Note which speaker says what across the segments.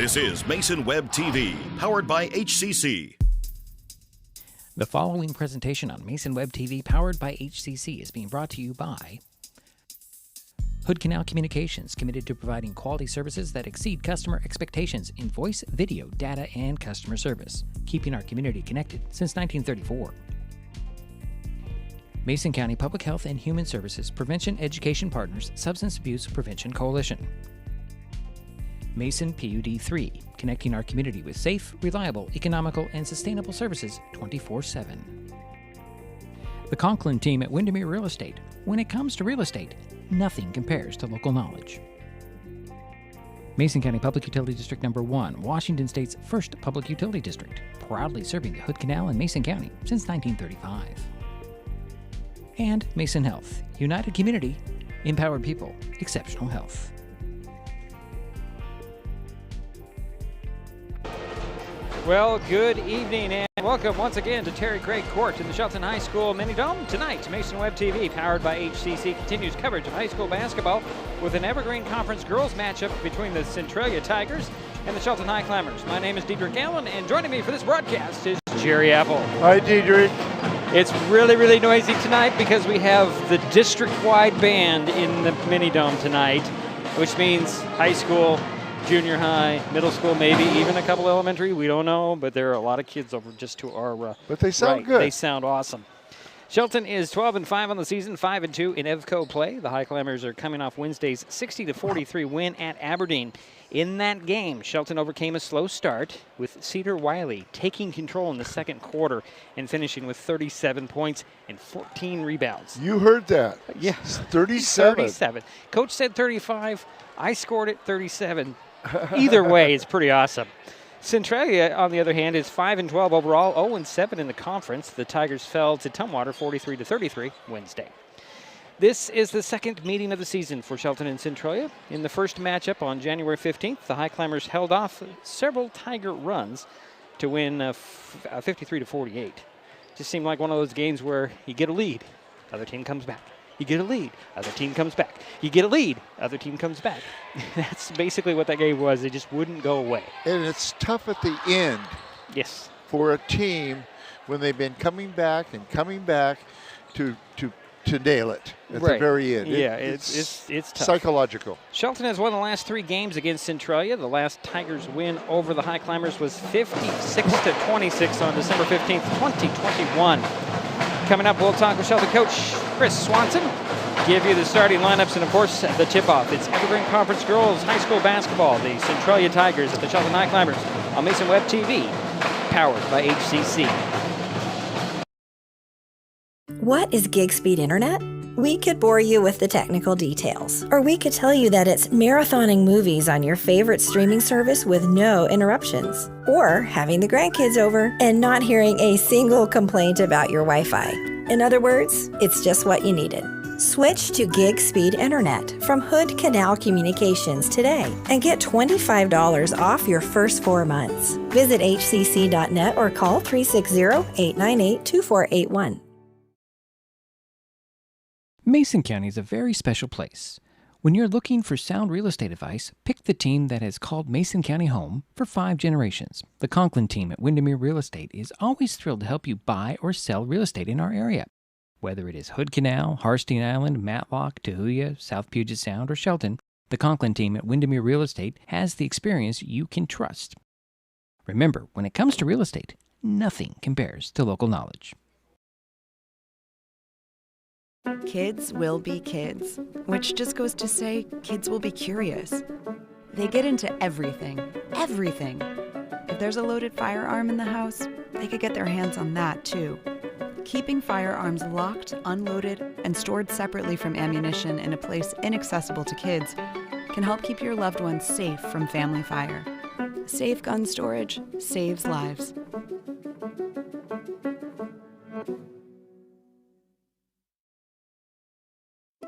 Speaker 1: This is Mason Web TV, powered by HCC.
Speaker 2: The following presentation on Mason Web TV, powered by HCC, is being brought to you by Hood Canal Communications, committed to providing quality services that exceed customer expectations in voice, video, data, and customer service, keeping our community connected since 1934. Mason County Public Health and Human Services Prevention Education Partners Substance Abuse Prevention Coalition. Mason PUD 3, connecting our community with safe, reliable, economical, and sustainable services 24/7. The Conklin team at Windermere Real Estate. When it comes to real estate, nothing compares to local knowledge. Mason County Public Utility District Number 1, Washington State's first public utility district, proudly serving the Hood Canal in Mason County since 1935. And Mason Health, united community, empowered people, exceptional health.
Speaker 3: Well, good evening and welcome once again to Terry Craig Court in the Shelton High School Mini Dome. Tonight, Mason Web TV, powered by HCC, continues coverage of high school basketball with an Evergreen Conference girls matchup between the Centralia Tigers and the Shelton Highclimbers. My name is Diedrich Allen, and joining me for this broadcast is Jerry Apple.
Speaker 4: Hi, Diedrich.
Speaker 3: It's really noisy tonight because we have the district-wide band in the Mini Dome tonight, which means high school, junior high, middle school, maybe even a couple elementary. We don't know, but there are a lot of kids over just to our
Speaker 4: but they sound
Speaker 3: right.
Speaker 4: good.
Speaker 3: They sound awesome. Shelton is 12-5 on the season, 5-2 in EVCO play. The Highclimbers are coming off Wednesday's 60-43 win at Aberdeen. In that game, Shelton overcame a slow start with Cedar Wiley taking control in the second quarter and finishing with 37 points and 14 rebounds.
Speaker 4: You heard that.
Speaker 3: Yes.
Speaker 4: 37.
Speaker 3: 37. Coach said 35. I scored it 37. Either way, it's pretty awesome. Centralia, on the other hand, is 5-12 overall, 0-7 in the conference. The Tigers fell to Tumwater 43-33 Wednesday. This is the second meeting of the season for Shelton and Centralia. In the first matchup on January 15th, the Highclimbers held off several Tiger runs to win 53-48. Just seemed like one of those games where you get a lead, other team comes back. You get a lead, other team comes back. You get a lead, other team comes back. That's basically what that game was. It just wouldn't go away.
Speaker 4: And it's tough at the end.
Speaker 3: Yes.
Speaker 4: For a team when they've been coming back to nail it at the very end.
Speaker 3: Yeah, it's tough.
Speaker 4: Psychological.
Speaker 3: Shelton has won the last 3 games against Centralia. The last Tigers win over the Highclimbers was 56-26 on December 15th, 2021. Coming up, we'll talk with Shelton coach Chris Swanson, give you the starting lineups, and of course the tip-off. It's Evergreen Conference Girls High School Basketball, the Centralia Tigers at the Shelton Highclimbers on Mason Web TV, powered by HCC.
Speaker 5: What is gig speed internet? We could bore you with the technical details, or we could tell you that it's marathoning movies on your favorite streaming service with no interruptions, or having the grandkids over and not hearing a single complaint about your Wi-Fi. In other words, it's just what you needed. Switch to gig speed internet from Hood Canal Communications today and get $25 off your first 4 months. Visit hcc.net or call 360-898-2481.
Speaker 2: Mason County is a very special place. When you're looking for sound real estate advice, pick the team that has called Mason County home for 5 generations. The Conklin team at Windermere Real Estate is always thrilled to help you buy or sell real estate in our area. Whether it is Hood Canal, Harstein Island, Matlock, Tahuya, South Puget Sound, or Shelton, the Conklin team at Windermere Real Estate has the experience you can trust. Remember, when it comes to real estate, nothing compares to local knowledge.
Speaker 6: Kids will be kids, which just goes to say kids will be curious. They get into everything. If there's a loaded firearm in the house, they could get their hands on that too. Keeping firearms locked, unloaded, and stored separately from ammunition in a place inaccessible to kids can help keep your loved ones safe from family fire. Safe gun storage saves lives.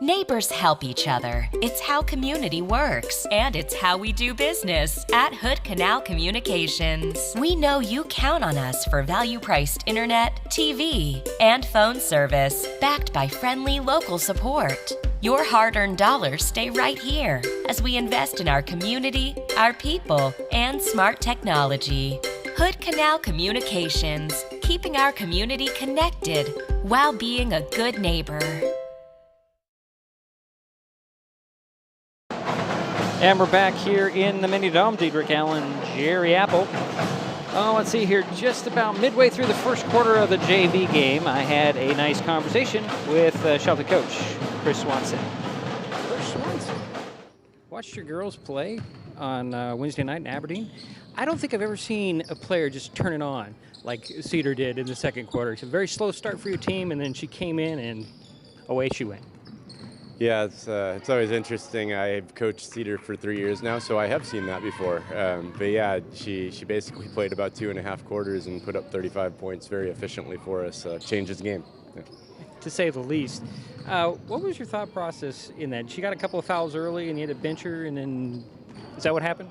Speaker 7: Neighbors help each other. It's how community works, and it's how we do business at Hood Canal Communications. We know you count on us for value-priced internet, TV, and phone service, backed by friendly local support. Your hard-earned dollars stay right here as we invest in our community, our people, and smart technology. Hood Canal Communications, keeping our community connected while being a good neighbor.
Speaker 3: And we're back here in the Mini Dome. Diedrich Allen, Jerry Apple. Oh, let's see here. Just about midway through the first quarter of the JV game, I had a nice conversation with Shelton coach Chris Swanson. Chris Swanson. Watched your girls play on Wednesday night in Aberdeen. I don't think I've ever seen a player just turn it on like Cedar did in the second quarter. It's a very slow start for your team, and then she came in and away she went.
Speaker 8: Yeah, it's always interesting. I've coached Cedar for 3 years now, so I have seen that before. But yeah, she basically played about 2.5 quarters and put up 35 points very efficiently for us. Changed the game. Yeah.
Speaker 3: To say the least. What was your thought process in that? She got a couple of fouls early and you had to bench her, and then is that what happened?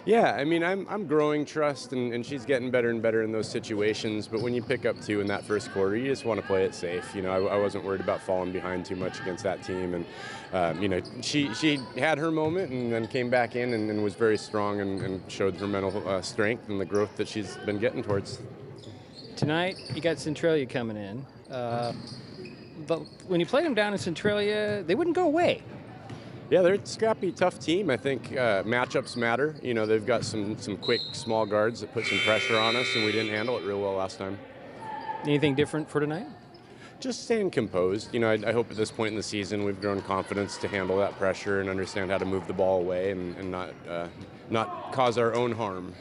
Speaker 8: Yeah, I mean, I'm growing trust, and she's getting better and better in those situations. But when you pick up 2 in that first quarter, you just want to play it safe. You know, I wasn't worried about falling behind too much against that team. And, you know, she had her moment and then came back in and was very strong and showed her mental strength and the growth that she's been getting towards.
Speaker 3: Tonight, you got Centralia coming in. But when you played them down in Centralia, they wouldn't go away.
Speaker 8: Yeah, they're a scrappy, tough team. I think matchups matter. You know, they've got some quick, small guards that put some pressure on us, and we didn't handle it real well last time.
Speaker 3: Anything different for tonight?
Speaker 8: Just staying composed. You know, I hope at this point in the season we've grown confidence to handle that pressure and understand how to move the ball away and not cause our own harm.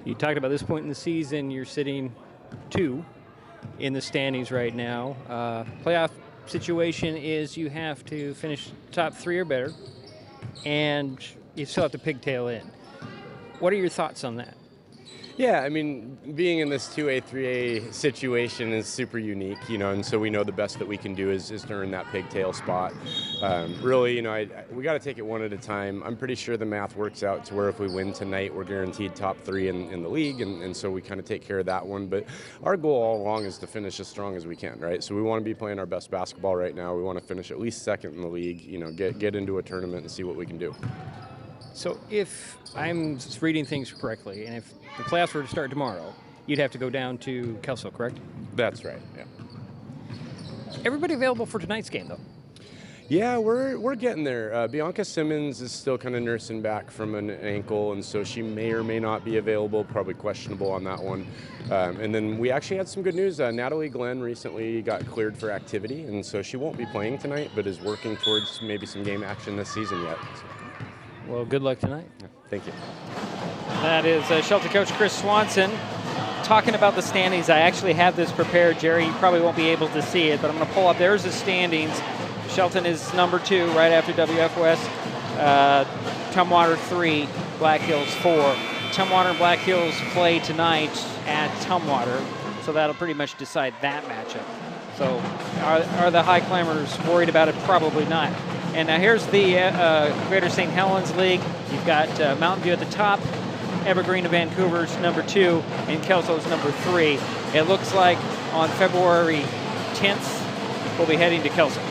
Speaker 3: You talked about this point in the season. You're sitting 2 in the standings right now. Playoff situation is you have to finish top 3 or better, and you still have to pigtail in. What are your thoughts on that?
Speaker 8: Yeah, I mean, being in this 2A, 3A situation is super unique, you know, and so we know the best that we can do is to earn that pigtail spot. Really, you know, we got to take it one at a time. I'm pretty sure the math works out to where if we win tonight, we're guaranteed top 3 in the league, and so we kind of take care of that one. But our goal all along is to finish as strong as we can, right? So we want to be playing our best basketball right now. We want to finish at least second in the league, you know, get into a tournament and see what we can do.
Speaker 3: So if I'm reading things correctly, and if the playoffs were to start tomorrow, you'd have to go down to Kelso, correct?
Speaker 8: That's right, yeah.
Speaker 3: Everybody available for tonight's game, though?
Speaker 8: Yeah, we're getting there. Bianca Simmons is still kind of nursing back from an ankle, and so she may or may not be available, probably questionable on that one. And then we actually had some good news. Natalie Glenn recently got cleared for activity, and so she won't be playing tonight, but is working towards maybe some game action this season yet. So.
Speaker 3: Well, good luck tonight.
Speaker 8: Yeah, thank you.
Speaker 3: That is Shelton coach Chris Swanson talking about the standings. I actually have this prepared, Jerry. You probably won't be able to see it, but I'm going to pull up. There's the standings. Shelton is number 2 right after WF West. Tumwater 3, Black Hills 4. Tumwater and Black Hills play tonight at Tumwater, so that'll pretty much decide that matchup. So are the Highclimbers worried about it? Probably not. And now here's the Greater St. Helens League. You've got Mountain View at the top, Evergreen of Vancouver's number 2, and Kelso's number 3. It looks like on February 10th, we'll be heading to Kelso,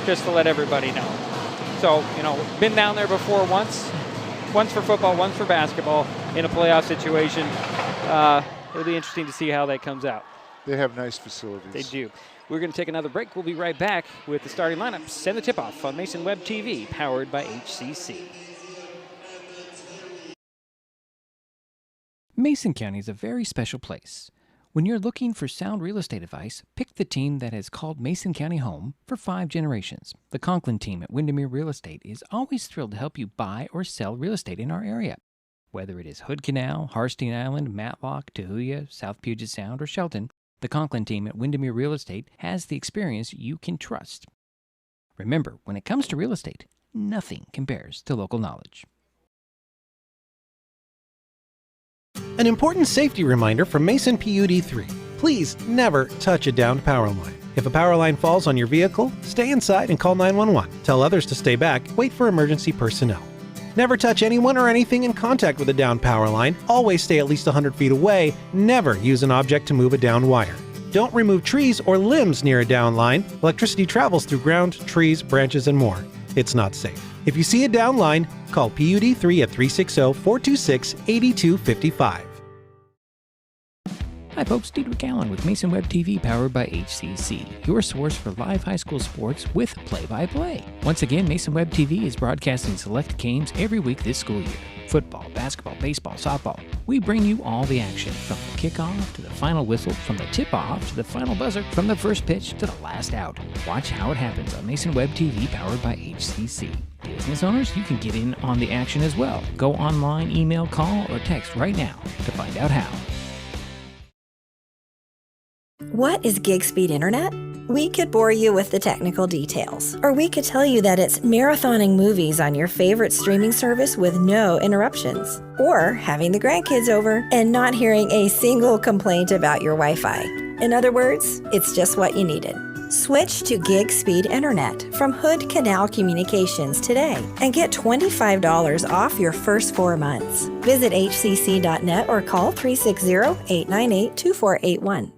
Speaker 3: just to let everybody know. So, you know, been down there before once for football, once for basketball in a playoff situation. It'll be interesting to see how that comes out.
Speaker 4: They have nice facilities.
Speaker 3: They do. We're going to take another break. We'll be right back with the starting lineups and the tip-off on Mason Web TV, powered by HCC.
Speaker 2: Mason County is a very special place. When you're looking for sound real estate advice, pick the team that has called Mason County home for 5 generations. The Conklin team at Windermere Real Estate is always thrilled to help you buy or sell real estate in our area. Whether it is Hood Canal, Harstein Island, Matlock, Tahuya, South Puget Sound, or Shelton, the Conklin team at Windermere Real Estate has the experience you can trust. Remember, when it comes to real estate, nothing compares to local knowledge.
Speaker 9: An important safety reminder from Mason PUD3. Please never touch a downed power line. If a power line falls on your vehicle, stay inside and call 911. Tell others to stay back. Wait for emergency personnel. Never touch anyone or anything in contact with a downed power line. Always stay at least 100 feet away. Never use an object to move a downed wire. Don't remove trees or limbs near a down line. Electricity travels through ground, trees, branches, and more. It's not safe. If you see a down line, call PUD3 at 360-426-8255.
Speaker 2: Hi folks, Diedrich Allen with Mason Web TV powered by HCC, your source for live high school sports with play-by-play. Once again, Mason Web TV is broadcasting select games every week this school year. Football, basketball, baseball, softball. We bring you all the action, from the kickoff to the final whistle, from the tip-off to the final buzzer, from the first pitch to the last out. Watch how it happens on Mason Web TV powered by HCC. Business owners, you can get in on the action as well. Go online, email, call, or text right now to find out how.
Speaker 5: What is gig speed internet? We could bore you with the technical details, or we could tell you that it's marathoning movies on your favorite streaming service with no interruptions, or having the grandkids over and not hearing a single complaint about your Wi-Fi. In other words, it's just what you needed. Switch to gig speed internet from Hood Canal Communications today and get $25 off your first 4 months. Visit hcc.net or call 360-898-2481.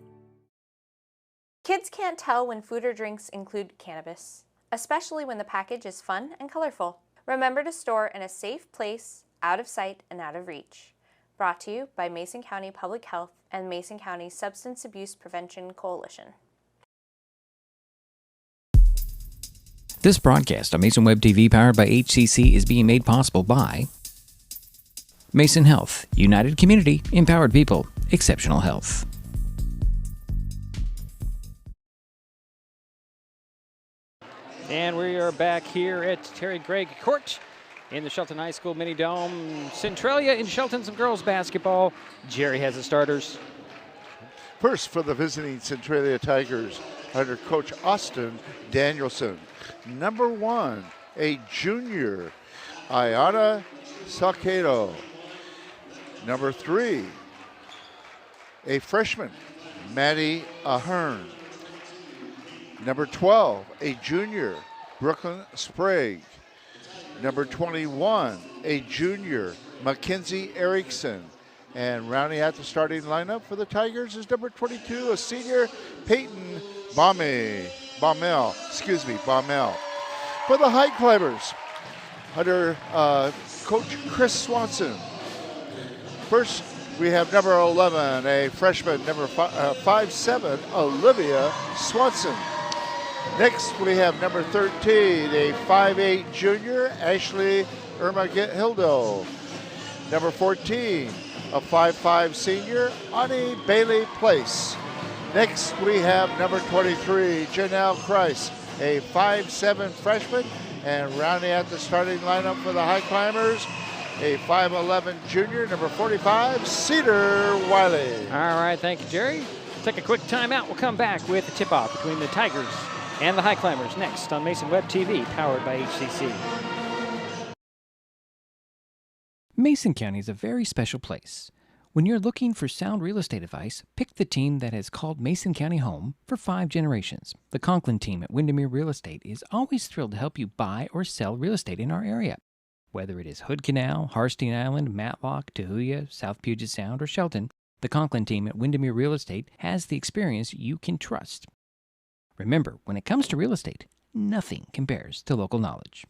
Speaker 10: Kids can't tell when food or drinks include cannabis, especially when the package is fun and colorful. Remember to store in a safe place, out of sight and out of reach. Brought to you by Mason County Public Health and Mason County Substance Abuse Prevention Coalition.
Speaker 2: This broadcast on Mason Web TV powered by HCC is being made possible by Mason Health, United Community, Empowered People, Exceptional Health.
Speaker 3: And we are back here at Terry Gregg Court in the Shelton High School Mini Dome. Centralia in Shelton, some girls basketball. Jerry has the starters.
Speaker 4: First for the visiting Centralia Tigers under Coach Austin Danielson. Number 1, a junior, Ayana Salcedo. Number 3, a freshman, Maddie Ahern. Number 12, a junior, Brooklyn Sprague. Number 21, a junior, Mackenzie Erickson. And rounding out the starting lineup for the Tigers is number 22, a senior, Peyton Baumel. For the Highclimbers, under Coach Chris Swanson. First, we have number 11, a freshman, number 5'7", Olivia Swanson. Next, we have number 13, a 5'8" junior, Ashley Ermagildo. Number 14, a 5'5" senior, Ani Bailey Place. Next, we have number 23, Janelle Kreis, a 5'7" freshman. And rounding out the starting lineup for the Highclimbers, a 5'11" junior, number 45, Cedar Wiley.
Speaker 3: All right, thank you, Jerry. Take a quick timeout. We'll come back with the tip-off between the Tigers and the Highclimbers next on Mason Web TV, powered by HCC.
Speaker 2: Mason County is a very special place. When you're looking for sound real estate advice, pick the team that has called Mason County home for 5 generations. The Conklin team at Windermere Real Estate is always thrilled to help you buy or sell real estate in our area. Whether it is Hood Canal, Harstein Island, Matlock, Tahuya, South Puget Sound, or Shelton, the Conklin team at Windermere Real Estate has the experience you can trust. Remember, when it comes to real estate, nothing compares to local knowledge.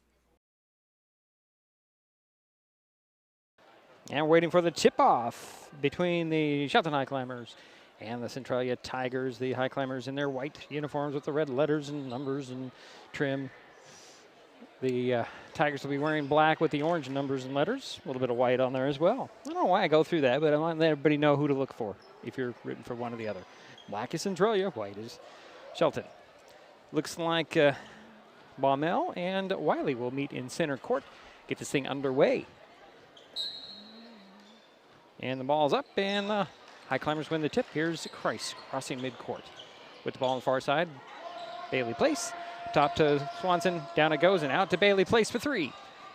Speaker 3: And we're waiting for the tip-off between the Shelton Highclimbers and the Centralia Tigers. The Highclimbers in their white uniforms with the red letters and numbers and trim. The Tigers will be wearing black with the orange numbers and letters. A little bit of white on there as well. I don't know why I go through that, but I want everybody to know who to look for if you're rooting for one or the other. Black is Centralia, white is Shelton. Looks like Baumel and Wiley will meet in center court. Get this thing underway. And the ball's up, and Highclimbers win the tip. Here's Kreis crossing midcourt. With the ball on the far side, Bailey Place. Top to Swanson, down it goes, and out to Bailey Place for 3.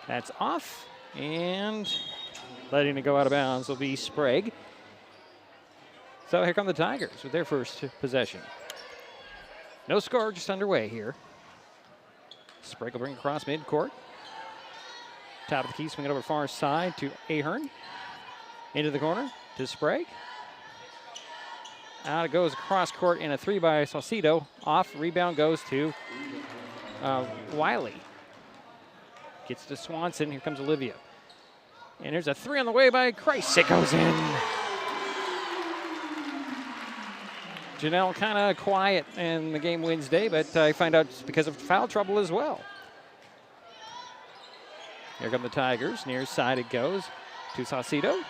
Speaker 3: That's off, and letting it go out of bounds will be Sprague. So here come the Tigers with their first possession. No score, just underway here. Sprague will bring it across midcourt. Top of the key, swing it over far side to Ahern. Into the corner to Sprague. Out it goes across court in a 3 by Saucedo. Off, rebound goes to Wiley. Gets to Swanson. Here comes Olivia. And there's a 3 on the way by Christ. It goes in. Janelle kind of quiet in the game Wednesday, but I find out it's because of foul trouble as well. Here come the Tigers. Near side it goes to Saucedo.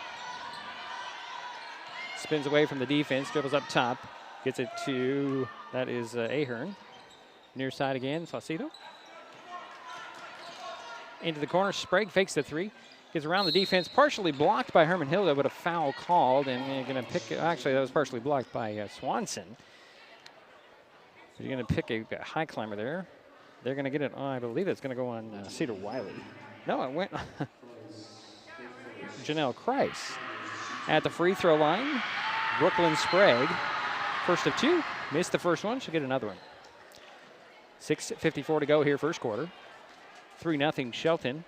Speaker 3: Spins away from the defense, dribbles up top. Gets it to, that is Ahern. Near side again, Saucedo. Into the corner, Sprague fakes the 3. Gets around the defense, partially blocked by Herman-Hilda, but a foul called, and they're going to pick, actually that was partially blocked by Swanson. You're going to pick a high climber there. They're going to get it, I believe it's going to go on Cedar Wiley. No, it went Janelle Kreis. At the free throw line, Brooklyn Sprague, first of 2, missed the first one, she'll get another one. 6:54 to go here, first quarter. 3-0 Shelton.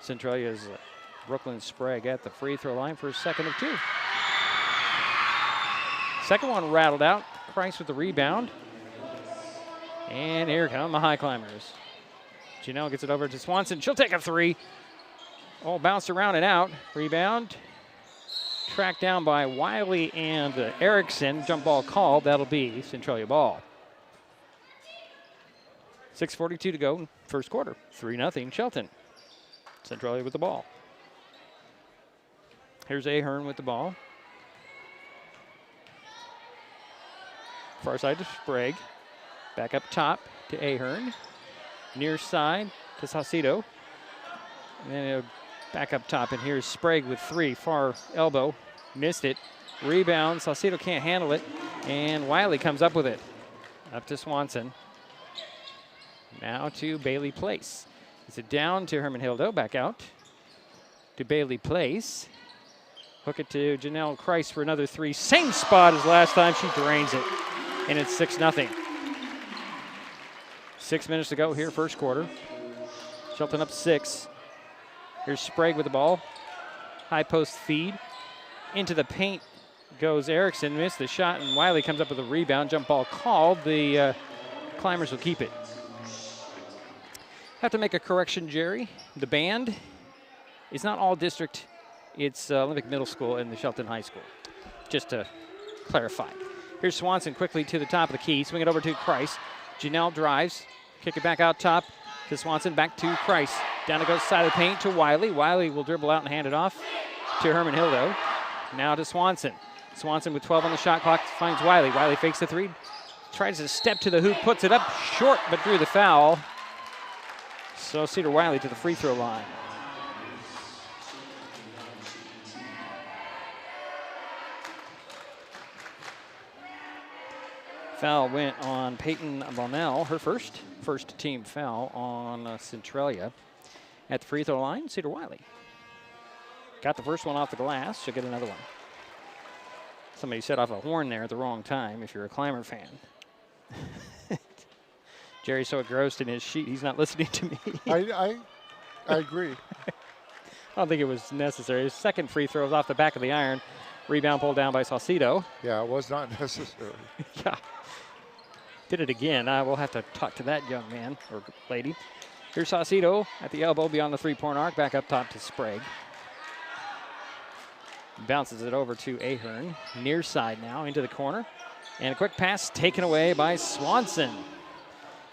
Speaker 3: Centralia's Brooklyn Sprague at the free throw line for a second of 2. Second one rattled out. Price with the rebound. And here come the High Climbers. Janelle gets it over to Swanson. She'll take a 3. Oh, bounced around and out. Rebound. Tracked down by Wiley and Erickson. Jump ball called. That'll be Centralia ball. 6:42 to go, first quarter. 3-0 Shelton. Centralia with the ball. Here's Ahern with the ball. Far side to Sprague. Back up top to Ahern. Near side to Saucedo. And then back up top, and here's Sprague with 3. Far elbow. Missed it. Rebound. Saucedo can't handle it. And Wiley comes up with it. Up to Swanson. Now to Bailey Place. Is it down to Herman-Hilda, back out to Bailey Place. Hook it to Janelle Kreis for another 3. Same spot as last time, she drains it. And it's 6-0. 6 minutes to go here, first quarter. Shelton up 6. Here's Sprague with the ball. High post feed. Into the paint goes Erickson, missed the shot, and Wiley comes up with a rebound. Jump ball called. The Climbers will keep it. Have to make a correction, Jerry. The band is not all district. It's Olympic Middle School and the Shelton High School, just to clarify. Here's Swanson quickly to the top of the key. Swing it over to Kreis. Janelle drives. Kick it back out top to Swanson. Back to Kreis. Down it goes side of the paint to Wiley. Wiley will dribble out and hand it off to Herman-Hilda. Now to Swanson. Swanson with 12 on the shot clock finds Wiley. Wiley fakes the 3. Tries to step to the hoop. Puts it up short, but drew the foul. So Cedar Wiley to the free throw line. Foul went on Peyton Bonnell, her first team foul on Centralia. At the free throw line, Cedar Wiley. Got the first one off the glass, she'll get another one. Somebody set off a horn there at the wrong time if you're a Climber fan. Jerry's so engrossed in his sheet, he's not listening to me.
Speaker 4: I agree.
Speaker 3: I don't think it was necessary. His second free throw was off the back of the iron. Rebound pulled down by Saucedo.
Speaker 4: Yeah, it was not necessary.
Speaker 3: Yeah. Did it again. We'll have to talk to that young man or lady. Here's Saucedo at the elbow beyond the three-point arc. Back up top to Sprague. Bounces it over to Ahern. Near side now into the corner. And a quick pass taken away by Swanson.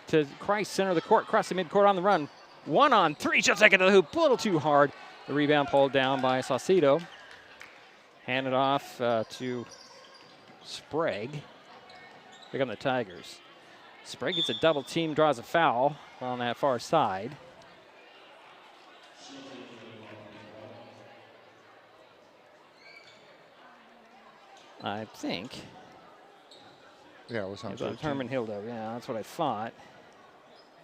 Speaker 3: To Kreis, center of the court, across the midcourt on the run. 1-on-3, she'll take it to the hoop, a little too hard. The rebound pulled down by Saucedo. Hand it off to Sprague. Here come the Tigers. Sprague gets a double team, draws a foul on that far side. I think.
Speaker 4: Yeah, it was on
Speaker 3: Herman-Hilda. Yeah, that's what I thought.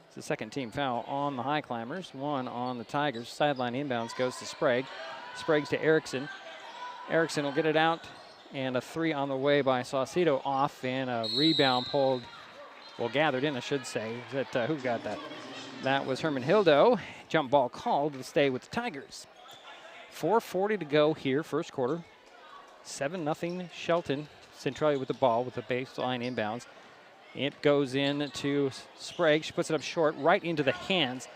Speaker 3: It's the second team foul on the High Climbers, 1 on the Tigers. Sideline inbounds goes to Sprague. Sprague's to Erickson. Erickson will get it out, and a 3 on the way by Saucedo off, and a rebound pulled, well, gathered in, I should say. Is that, who got that? That was Herman-Hilda. Jump ball called to stay with the Tigers. 4:40 to go here, first quarter. 7-0 Shelton. Centralia with the ball with the baseline inbounds. It goes in to Sprague. She puts it up short, right into the hands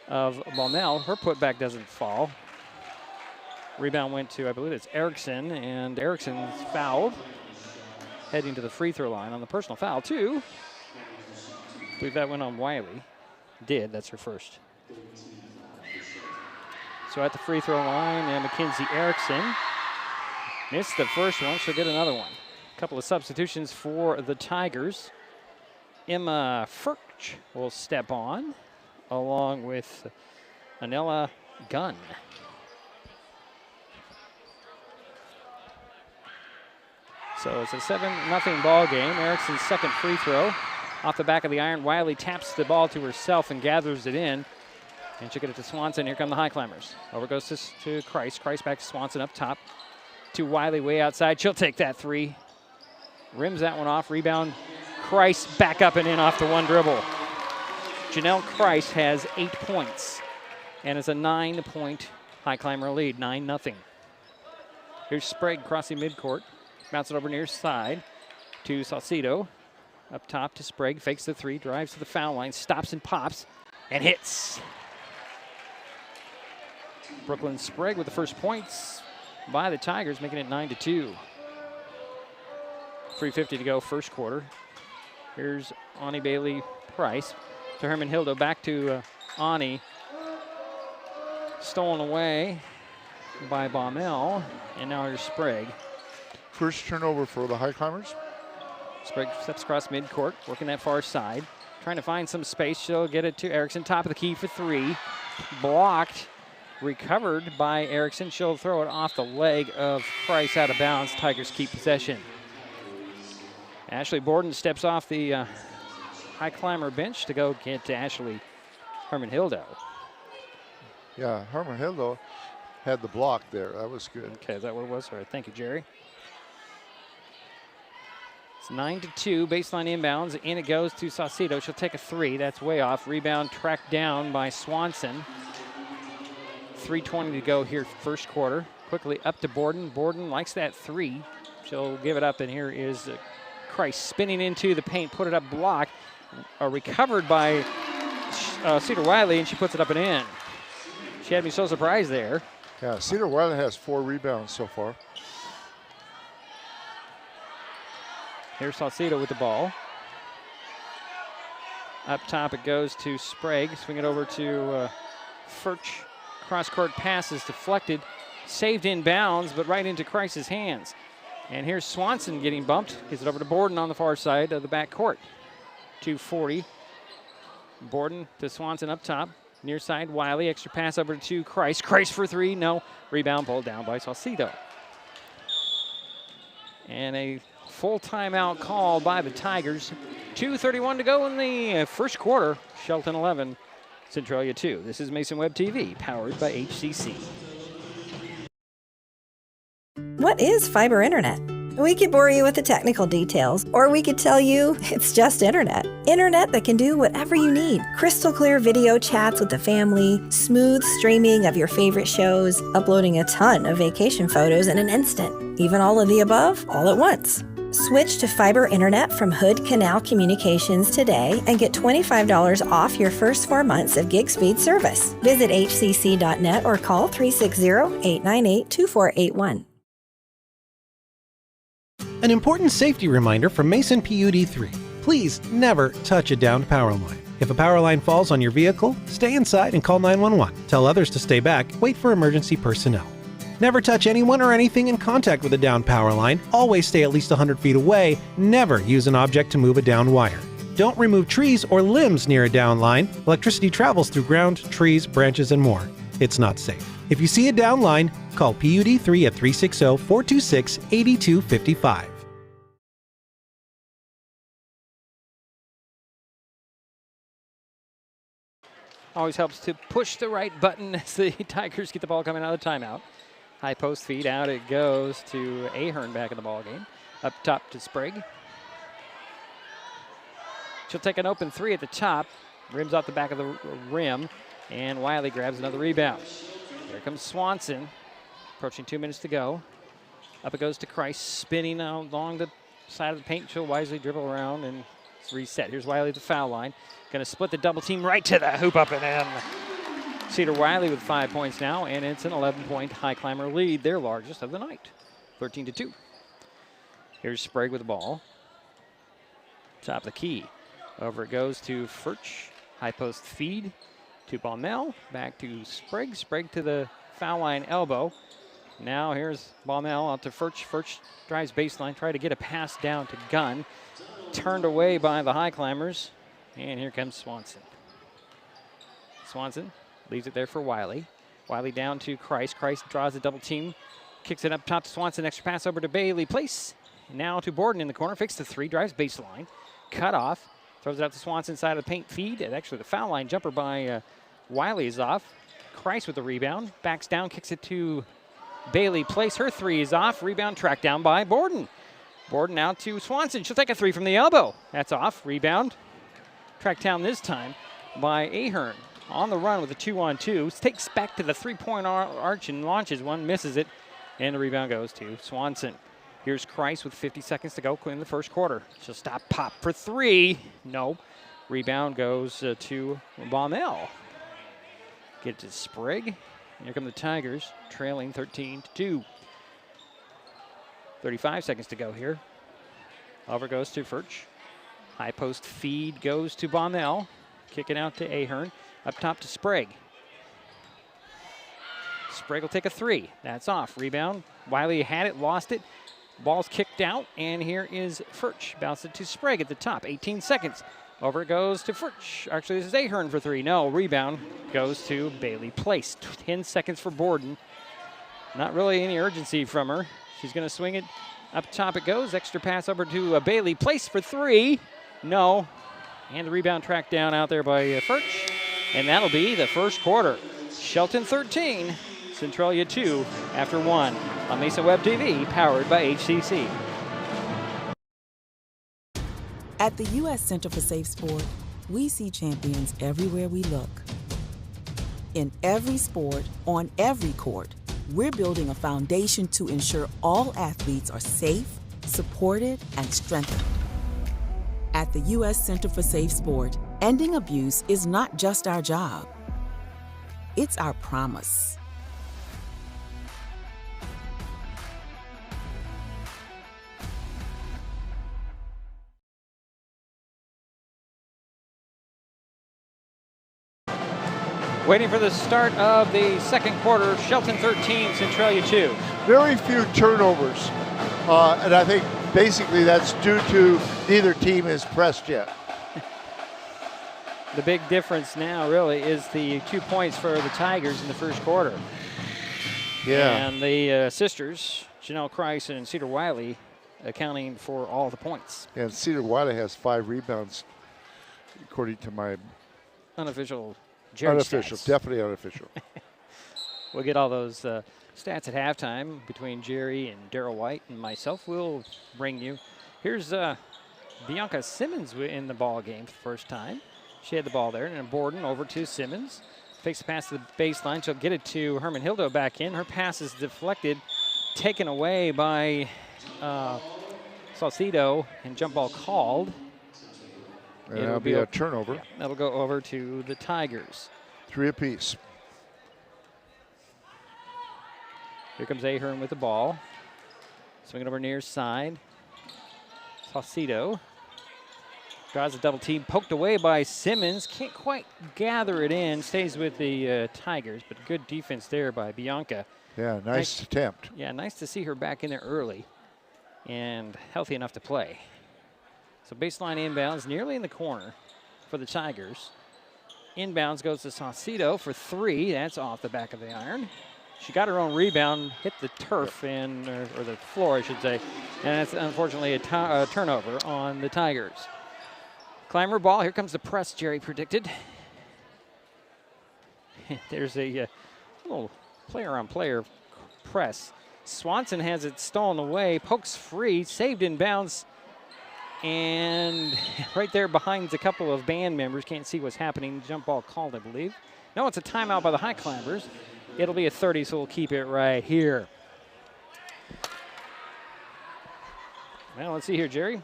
Speaker 3: of Baumel. Her putback doesn't fall. Rebound went to, I believe it's Erickson, and Erickson's fouled. Heading to the free throw line on the personal foul, too. I believe that went on Wiley. Did, that's her first. So at the free throw line, and Mackenzie Erickson missed the first one. She'll get another one. A couple of substitutions for the Tigers. Emma Furch will step on, along with Anella Gunn. So it's a 7-0 ball game. Erickson's second free throw. Off the back of the iron, Wiley taps the ball to herself and gathers it in. And she'll get it to Swanson. Here come the Highclimbers. Over goes to Christ. Christ back to Swanson up top. To Wiley way outside. She'll take that three. Rims that one off. Rebound. Christ back up and in off the one dribble. Janelle Christ has 8 points. And it's a 9-point Highclimber lead. 9-0. Here's Sprague crossing midcourt. Bounce it over near side to Salcido. Up top to Sprague. Fakes the three. Drives to the foul line. Stops and pops. And hits. Brooklyn Sprague with the first points by the Tigers, making it 9-2. 3:50 to go, first quarter. Here's Ani Bailey Price to Herman Hildo. Back to Ani. Stolen away by Baumel. And now here's Sprague.
Speaker 4: First turnover for the Highclimbers.
Speaker 3: Sprague steps across midcourt, working that far side. Trying to find some space. She'll get it to Erickson. Top of the key for three. Blocked. Recovered by Erickson. She'll throw it off the leg of Price out of bounds. Tigers keep possession. Ashley Borden steps off the Highclimber bench to go get to Ashley Herman Hildo.
Speaker 4: Yeah, Herman Hildo had the block there. That was good.
Speaker 3: Okay, is that what it was? All right, thank you, Jerry. It's 9-2, baseline inbounds. In it goes to Saucedo. She'll take a three. That's way off. Rebound tracked down by Swanson. 3:20 to go here, first quarter. Quickly up to Borden. Borden likes that three. She'll give it up, and here is Christ spinning into the paint, put it up, block. Recovered by Cedar Wiley, and she puts it up and in. She had me so surprised there.
Speaker 4: Yeah, Cedar Wiley has 4 rebounds so far.
Speaker 3: Here's Salcido with the ball. Up top it goes to Sprague. Swing it over to Furch. Cross-court pass is deflected. Saved in bounds, but right into Christ's hands. And here's Swanson getting bumped. Gives it over to Borden on the far side of the back court. 2:40. Borden to Swanson up top. Near side, Wiley. Extra pass over to Christ. Christ for three. No. Rebound pulled down by Salcido. And a full timeout call by the Tigers. 2:31 to go in the first quarter. Shelton 11, Centralia 2. This is Mason Web TV, powered by HCC.
Speaker 5: What is fiber internet? We could bore you with the technical details, or we could tell you it's just internet. Internet that can do whatever you need. Crystal clear video chats with the family, smooth streaming of your favorite shows, uploading a ton of vacation photos in an instant. Even all of the above, all at once. Switch to fiber internet from Hood Canal Communications today and get $25 off your first 4 months of gig speed service. Visit hcc.net or call 360-898-2481.
Speaker 9: An important safety reminder from Mason PUD3. Please never touch a downed power line. If a power line falls on your vehicle, stay inside and call 911. Tell others to stay back. Wait for emergency personnel. Never touch anyone or anything in contact with a downed power line. Always stay at least 100 feet away. Never use an object to move a downed wire. Don't remove trees or limbs near a downed line. Electricity travels through ground, trees, branches, and more. It's not safe. If you see a downed line, call PUD3 at 360-426-8255.
Speaker 3: Always helps to push the right button as the Tigers get the ball coming out of the timeout. High post feed, out it goes to Ahern back in the ball game. Up top to Sprague. She'll take an open three at the top. Rims off the back of the rim, and Wiley grabs another rebound. Here comes Swanson, approaching 2 minutes to go. Up it goes to Christ, spinning along the side of the paint. She'll wisely dribble around and it's reset. Here's Wiley at the foul line. Going to split the double team right to the hoop up and in. Cedar Wiley with 5 points now, and it's an 11-point High Climber lead, their largest of the night, 13-2. Here's Sprague with the ball. Top of the key. Over it goes to Furch. High post feed to Baumel. Back to Sprague. Sprague to the foul line elbow. Now here's Baumel out to Furch. Furch drives baseline. Try to get a pass down to Gunn. Turned away by the High Climbers. And here comes Swanson. Swanson leaves it there for Wiley. Wiley down to Christ. Christ draws a double team. Kicks it up top to Swanson. Extra pass over to Bailey Place. Now to Borden in the corner. Fakes the three. Drives baseline. Cut off. Throws it out to Swanson side of the paint feed. And actually the foul line jumper by Wiley is off. Christ with the rebound. Backs down. Kicks it to Bailey Place. Her three is off. Rebound tracked down by Borden. Borden out to Swanson. She'll take a three from the elbow. That's off. Rebound. Tracked down this time by Ahern. On the run with a 2-on-2. Takes back to the three-point arch and launches one. Misses it. And the rebound goes to Swanson. Here's Christ with 50 seconds to go in the first quarter. She'll stop, pop for three. No. Rebound goes to Baumel. Get it to Sprague. Here come the Tigers, trailing 13-2. 35 seconds to go here. Over goes to Furch. High post feed goes to Baumel. Kick it out to Ahern. Up top to Sprague. Sprague will take a three. That's off. Rebound. Wiley had it, lost it. Ball's kicked out, and here is Furch. Bounce it to Sprague at the top. 18 seconds. Over it goes to Furch. Actually, this is Ahern for three. No, rebound goes to Bailey Place. 10 seconds for Borden. Not really any urgency from her. She's going to swing it. Up top it goes. Extra pass over to Bailey Place for three. No. And the rebound tracked down out there by Furch. And that'll be the first quarter. Shelton 13, Centralia 2 after 1 on Mesa Web TV, powered by HCC.
Speaker 11: At the U.S. Center for Safe Sport, we see champions everywhere we look. In every sport, on every court, we're building a foundation to ensure all athletes are safe, supported, and strengthened. At the U.S. Center for Safe Sport, ending abuse is not just our job. It's our promise.
Speaker 3: Waiting for the start of the second quarter, Shelton 13, Centralia 2.
Speaker 4: Very few turnovers, and I think basically that's due to neither team is pressed yet.
Speaker 3: The big difference now really is the 2 points for the Tigers in the first quarter.
Speaker 4: Yeah.
Speaker 3: And the sisters, Janelle Christ and Cedar Wiley, accounting for all the points.
Speaker 4: And Cedar Wiley has 5 rebounds, according to my
Speaker 3: Unofficial Jerry
Speaker 4: unofficial,
Speaker 3: stats.
Speaker 4: definitely unofficial.
Speaker 3: We'll get all those stats at halftime between Jerry and Daryl White and myself. We'll bring you. Here's Bianca Simmons in the ball game for the first time. She had the ball there, and then Borden over to Simmons. Fakes the pass to the baseline. She'll get it to Herman Hildo back in. Her pass is deflected, taken away by Salcido, and jump ball called.
Speaker 4: It'll be a turnover.
Speaker 3: Yeah, that'll go over to the Tigers.
Speaker 4: 3 apiece.
Speaker 3: Here comes Ahern with the ball. Swinging over near side. Salcido draws a double team, poked away by Simmons. Can't quite gather it in. Stays with the Tigers, but good defense there by Bianca.
Speaker 4: Yeah, nice attempt.
Speaker 3: Yeah, nice to see her back in there early and healthy enough to play. So baseline inbounds nearly in the corner for the Tigers. Inbounds goes to Salcido for 3. That's off the back of the iron. She got her own rebound, hit the turf, or the floor, I should say. And that's unfortunately a turnover on the Tigers. Climber ball. Here comes the press Jerry predicted. There's a little player-on-player press. Swanson has it stolen away. Pokes free. Saved in bounds. And right there behind a couple of band members. Can't see what's happening. Jump ball called, I believe. No, it's a timeout by the High Climbers. It'll be a 30, so we'll keep it right here. Well, let's see here, Jerry.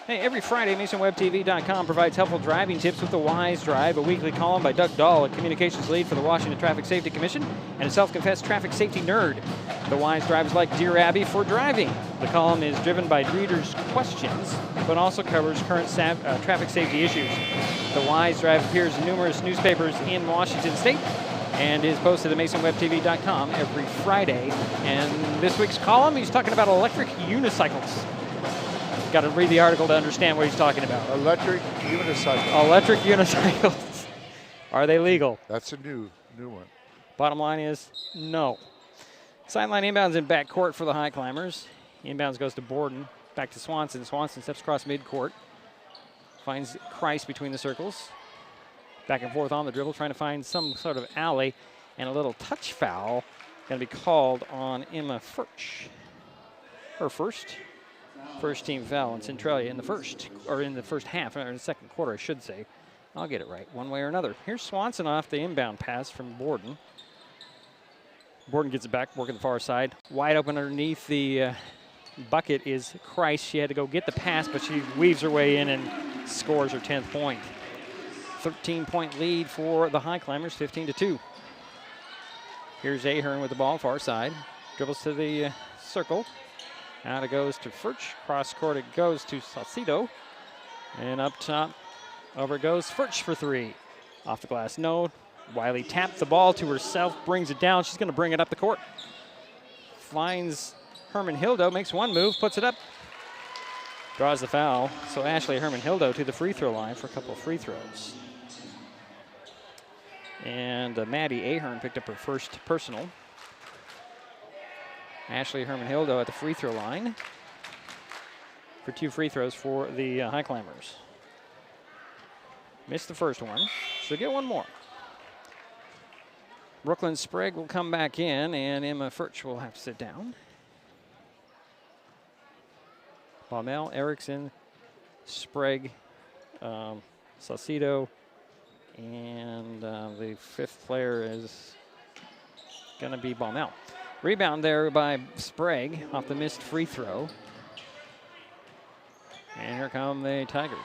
Speaker 3: Hey, every Friday, MasonWebTV.com provides helpful driving tips with the Wise Drive, a weekly column by Doug Dahl, a communications lead for the Washington Traffic Safety Commission and a self-confessed traffic safety nerd. The Wise Drive is like Dear Abby for driving. The column is driven by readers' questions, but also covers current traffic safety issues. The Wise Drive appears in numerous newspapers in Washington State and is posted at MasonWebTV.com every Friday. And this week's column, he's talking about electric unicycles. Got to read the article to understand what he's talking about.
Speaker 4: Electric unicycle.
Speaker 3: Electric unicycles. Are they legal?
Speaker 4: That's a new one.
Speaker 3: Bottom line is no. Sideline inbounds in back court for the Highclimbers. Inbounds goes to Borden. Back to Swanson. Swanson steps across midcourt. Finds Christ between the circles. Back and forth on the dribble, trying to find some sort of alley. And a little touch foul going to be called on Emma Furch. Her first team foul in Centralia in the first half, or in the second quarter, I should say. I'll get it right one way or another. Here's Swanson off the inbound pass from Borden. Borden gets it back, working the far side. Wide open underneath the bucket is Christ. She had to go get the pass, but she weaves her way in and scores her 10th point. 13-point lead for the Highclimbers, 15-2. Here's Ahern with the ball, far side. Dribbles to the circle. Out it goes to Furch. Cross court it goes to Salcido. And up top, over goes Furch for three. Off the glass, no. Wiley tapped the ball to herself, brings it down. She's going to bring it up the court. Finds Herman Hildo, makes one move, puts it up. Draws the foul. So Ashley Herman Hildo to the free throw line for a couple of free throws. And Maddie Ahern picked up her first personal. Ashley Herman Hildo at the free throw line for 2 free throws for the Highclimbers. Missed the first one. She'll get one more. Brooklyn Sprague will come back in, and Emma Furch will have to sit down. Baumel, Erickson, Sprague, Salcido, and the fifth player is going to be Baumel. Rebound there by Sprague off the missed free throw. And here come the Tigers.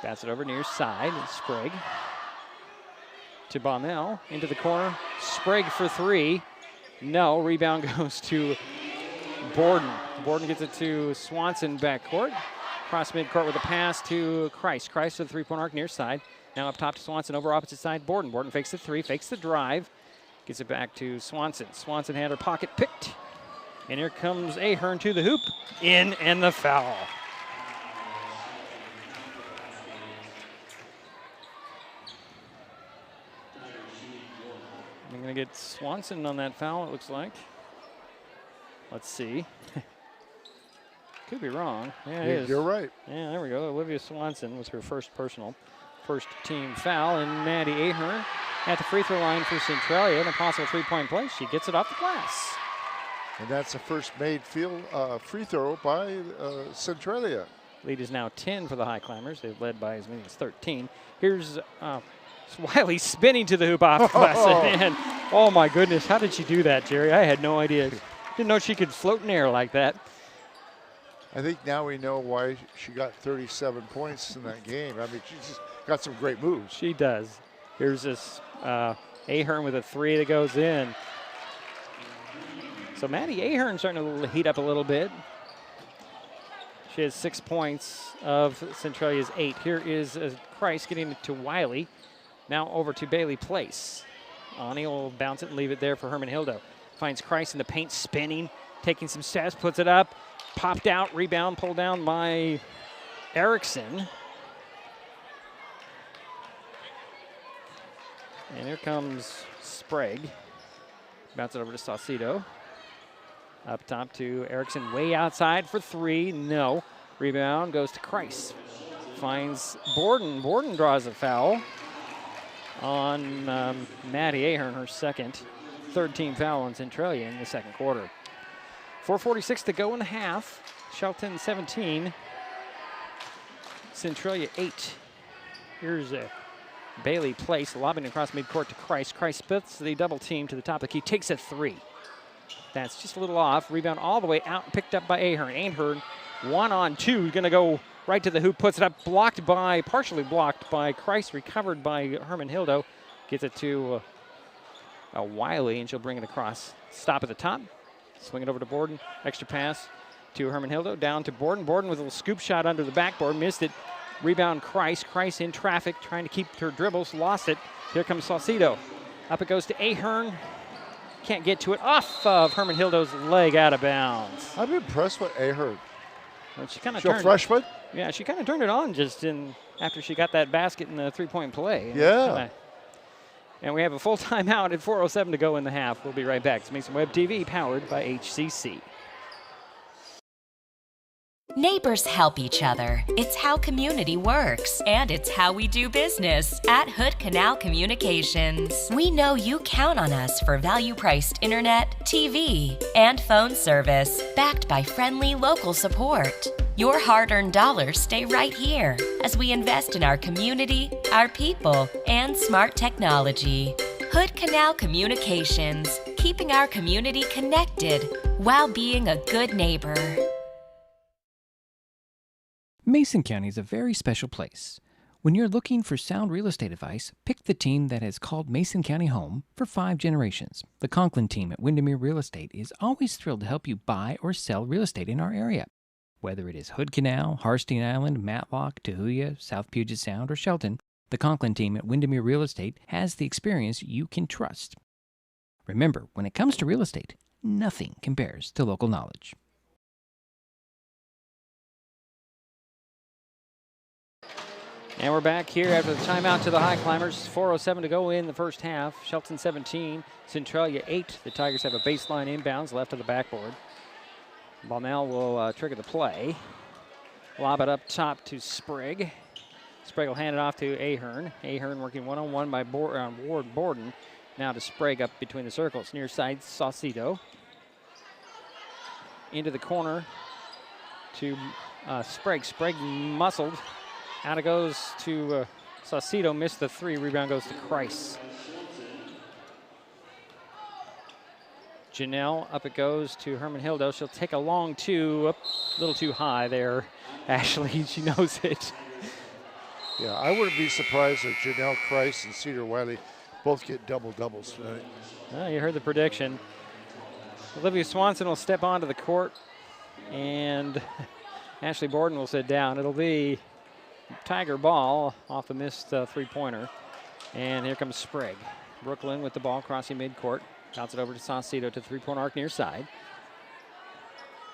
Speaker 3: Pass it over near side. Sprague to Baumel. Into the corner. Sprague for three. No. Rebound goes to Borden. Borden gets it to Swanson backcourt. Cross midcourt with a pass to Christ. Christ to the three-point arc near side. Now up top to Swanson over opposite side. Borden. Borden fakes the three, fakes the drive. Gets it back to Swanson. Swanson had her pocket picked. And here comes Ahern to the hoop. In and the foul. I'm going to get Swanson on that foul, it looks like. Let's see. Could be wrong. Yeah, it is.
Speaker 4: You're right.
Speaker 3: Yeah, there we go. Olivia Swanson was her first team foul. And Maddie Ahern at the free throw line for Centralia, and a possible three-point play. She gets it off the glass.
Speaker 4: And that's the first made free throw by Centralia.
Speaker 3: Lead is now 10 for the Highclimbers. They've led by as many as 13. Here's Wiley spinning to the hoop off the glass. And oh my goodness, how did she do that, Jerry? I had no idea. Didn't know she could float in air like that.
Speaker 4: I think now we know why she got 37 points in that game. I mean, she just got some great moves.
Speaker 3: She does. Here's this Ahern with a three that goes in. So Maddie Ahern starting to heat up a little bit. She has 6 points of Centralia's 8. Here is Christ getting it to Wiley. Now over to Bailey Place. Ani will bounce it and leave it there for Herman Hildo. Finds Christ in the paint, spinning, taking some steps, puts it up. Popped out, rebound, pulled down by Erickson. And here comes Sprague. Bounce it over to Salcido. Up top to Erickson, way outside for three. No. Rebound goes to Christ. Finds Borden. Borden draws a foul on Maddie Ahern, her third team foul on Centralia in the second quarter. 4:46 to go in the half. Shelton 17. Centralia 8. Here's Bailey Place lobbing across midcourt to Christ. Christ splits the double team to the top of the key. Takes a three. That's just a little off. Rebound all the way out, picked up by Ahern. Ahern, 1-on-2, going to go right to the hoop, puts it up, partially blocked by Christ, recovered by Herman Hildo. Gets it to Wiley, and she'll bring it across. Stop at the top, swing it over to Borden. Extra pass to Herman Hildo, down to Borden. Borden with a little scoop shot under the backboard, missed it. Rebound Christ. Christ in traffic, trying to keep her dribbles, lost it. Here comes Saucedo. Up it goes to Ahern. Can't get to it, off of Herman Hildo's leg, out of bounds.
Speaker 4: I'm impressed with Ahern.
Speaker 3: Well, she kind of
Speaker 4: turned. Freshman?
Speaker 3: Yeah, she kind of turned it on just after she got that basket in the three-point play.
Speaker 4: Yeah.
Speaker 3: And we have a full timeout at 4:07 to go in the half. We'll be right back. It's Mason Web TV, powered by HCC.
Speaker 7: Neighbors help each other. It's how community works, and it's how we do business at Hood Canal Communications. We know you count on us for value-priced internet, TV, and phone service, backed by friendly local support. Your hard-earned dollars stay right here as we invest in our community, our people, and smart technology. Hood Canal Communications, keeping our community connected while being a good neighbor.
Speaker 2: Mason County is a very special place. When you're looking for sound real estate advice, pick the team that has called Mason County home for 5 generations. The Conklin team at Windermere Real Estate is always thrilled to help you buy or sell real estate in our area. Whether it is Hood Canal, Harstein Island, Matlock, Tahuya, South Puget Sound, or Shelton, the Conklin team at Windermere Real Estate has the experience you can trust. Remember, when it comes to real estate, nothing compares to local knowledge.
Speaker 3: And we're back here after the timeout to the Highclimbers. 4:07 to go in the first half. Shelton 17, Centralia 8. The Tigers have a baseline inbounds left of the backboard. Baumel will trigger the play. Lob it up top to Sprague. Sprague will hand it off to Ahern. Ahern working one-on-one by Ward Borden. Now to Sprague up between the circles. Near side, Saucedo. Into the corner to Sprague. Sprague muscled. Out it goes to Saucedo, missed the 3. Rebound goes to Christ. Janelle, up it goes to Herman Hildo. She'll take a long 2, up a little too high there. Ashley, she knows it.
Speaker 4: Yeah, I wouldn't be surprised if Janelle Christ and Cedar Wiley both get double-doubles tonight.
Speaker 3: Well, you heard the prediction. Olivia Swanson will step onto the court, and Ashley Borden will sit down. It'll be Tiger ball off the missed three-pointer. And here comes Sprague. Brooklyn with the ball crossing midcourt. Bounce it over to Saucedo to three-point arc near side.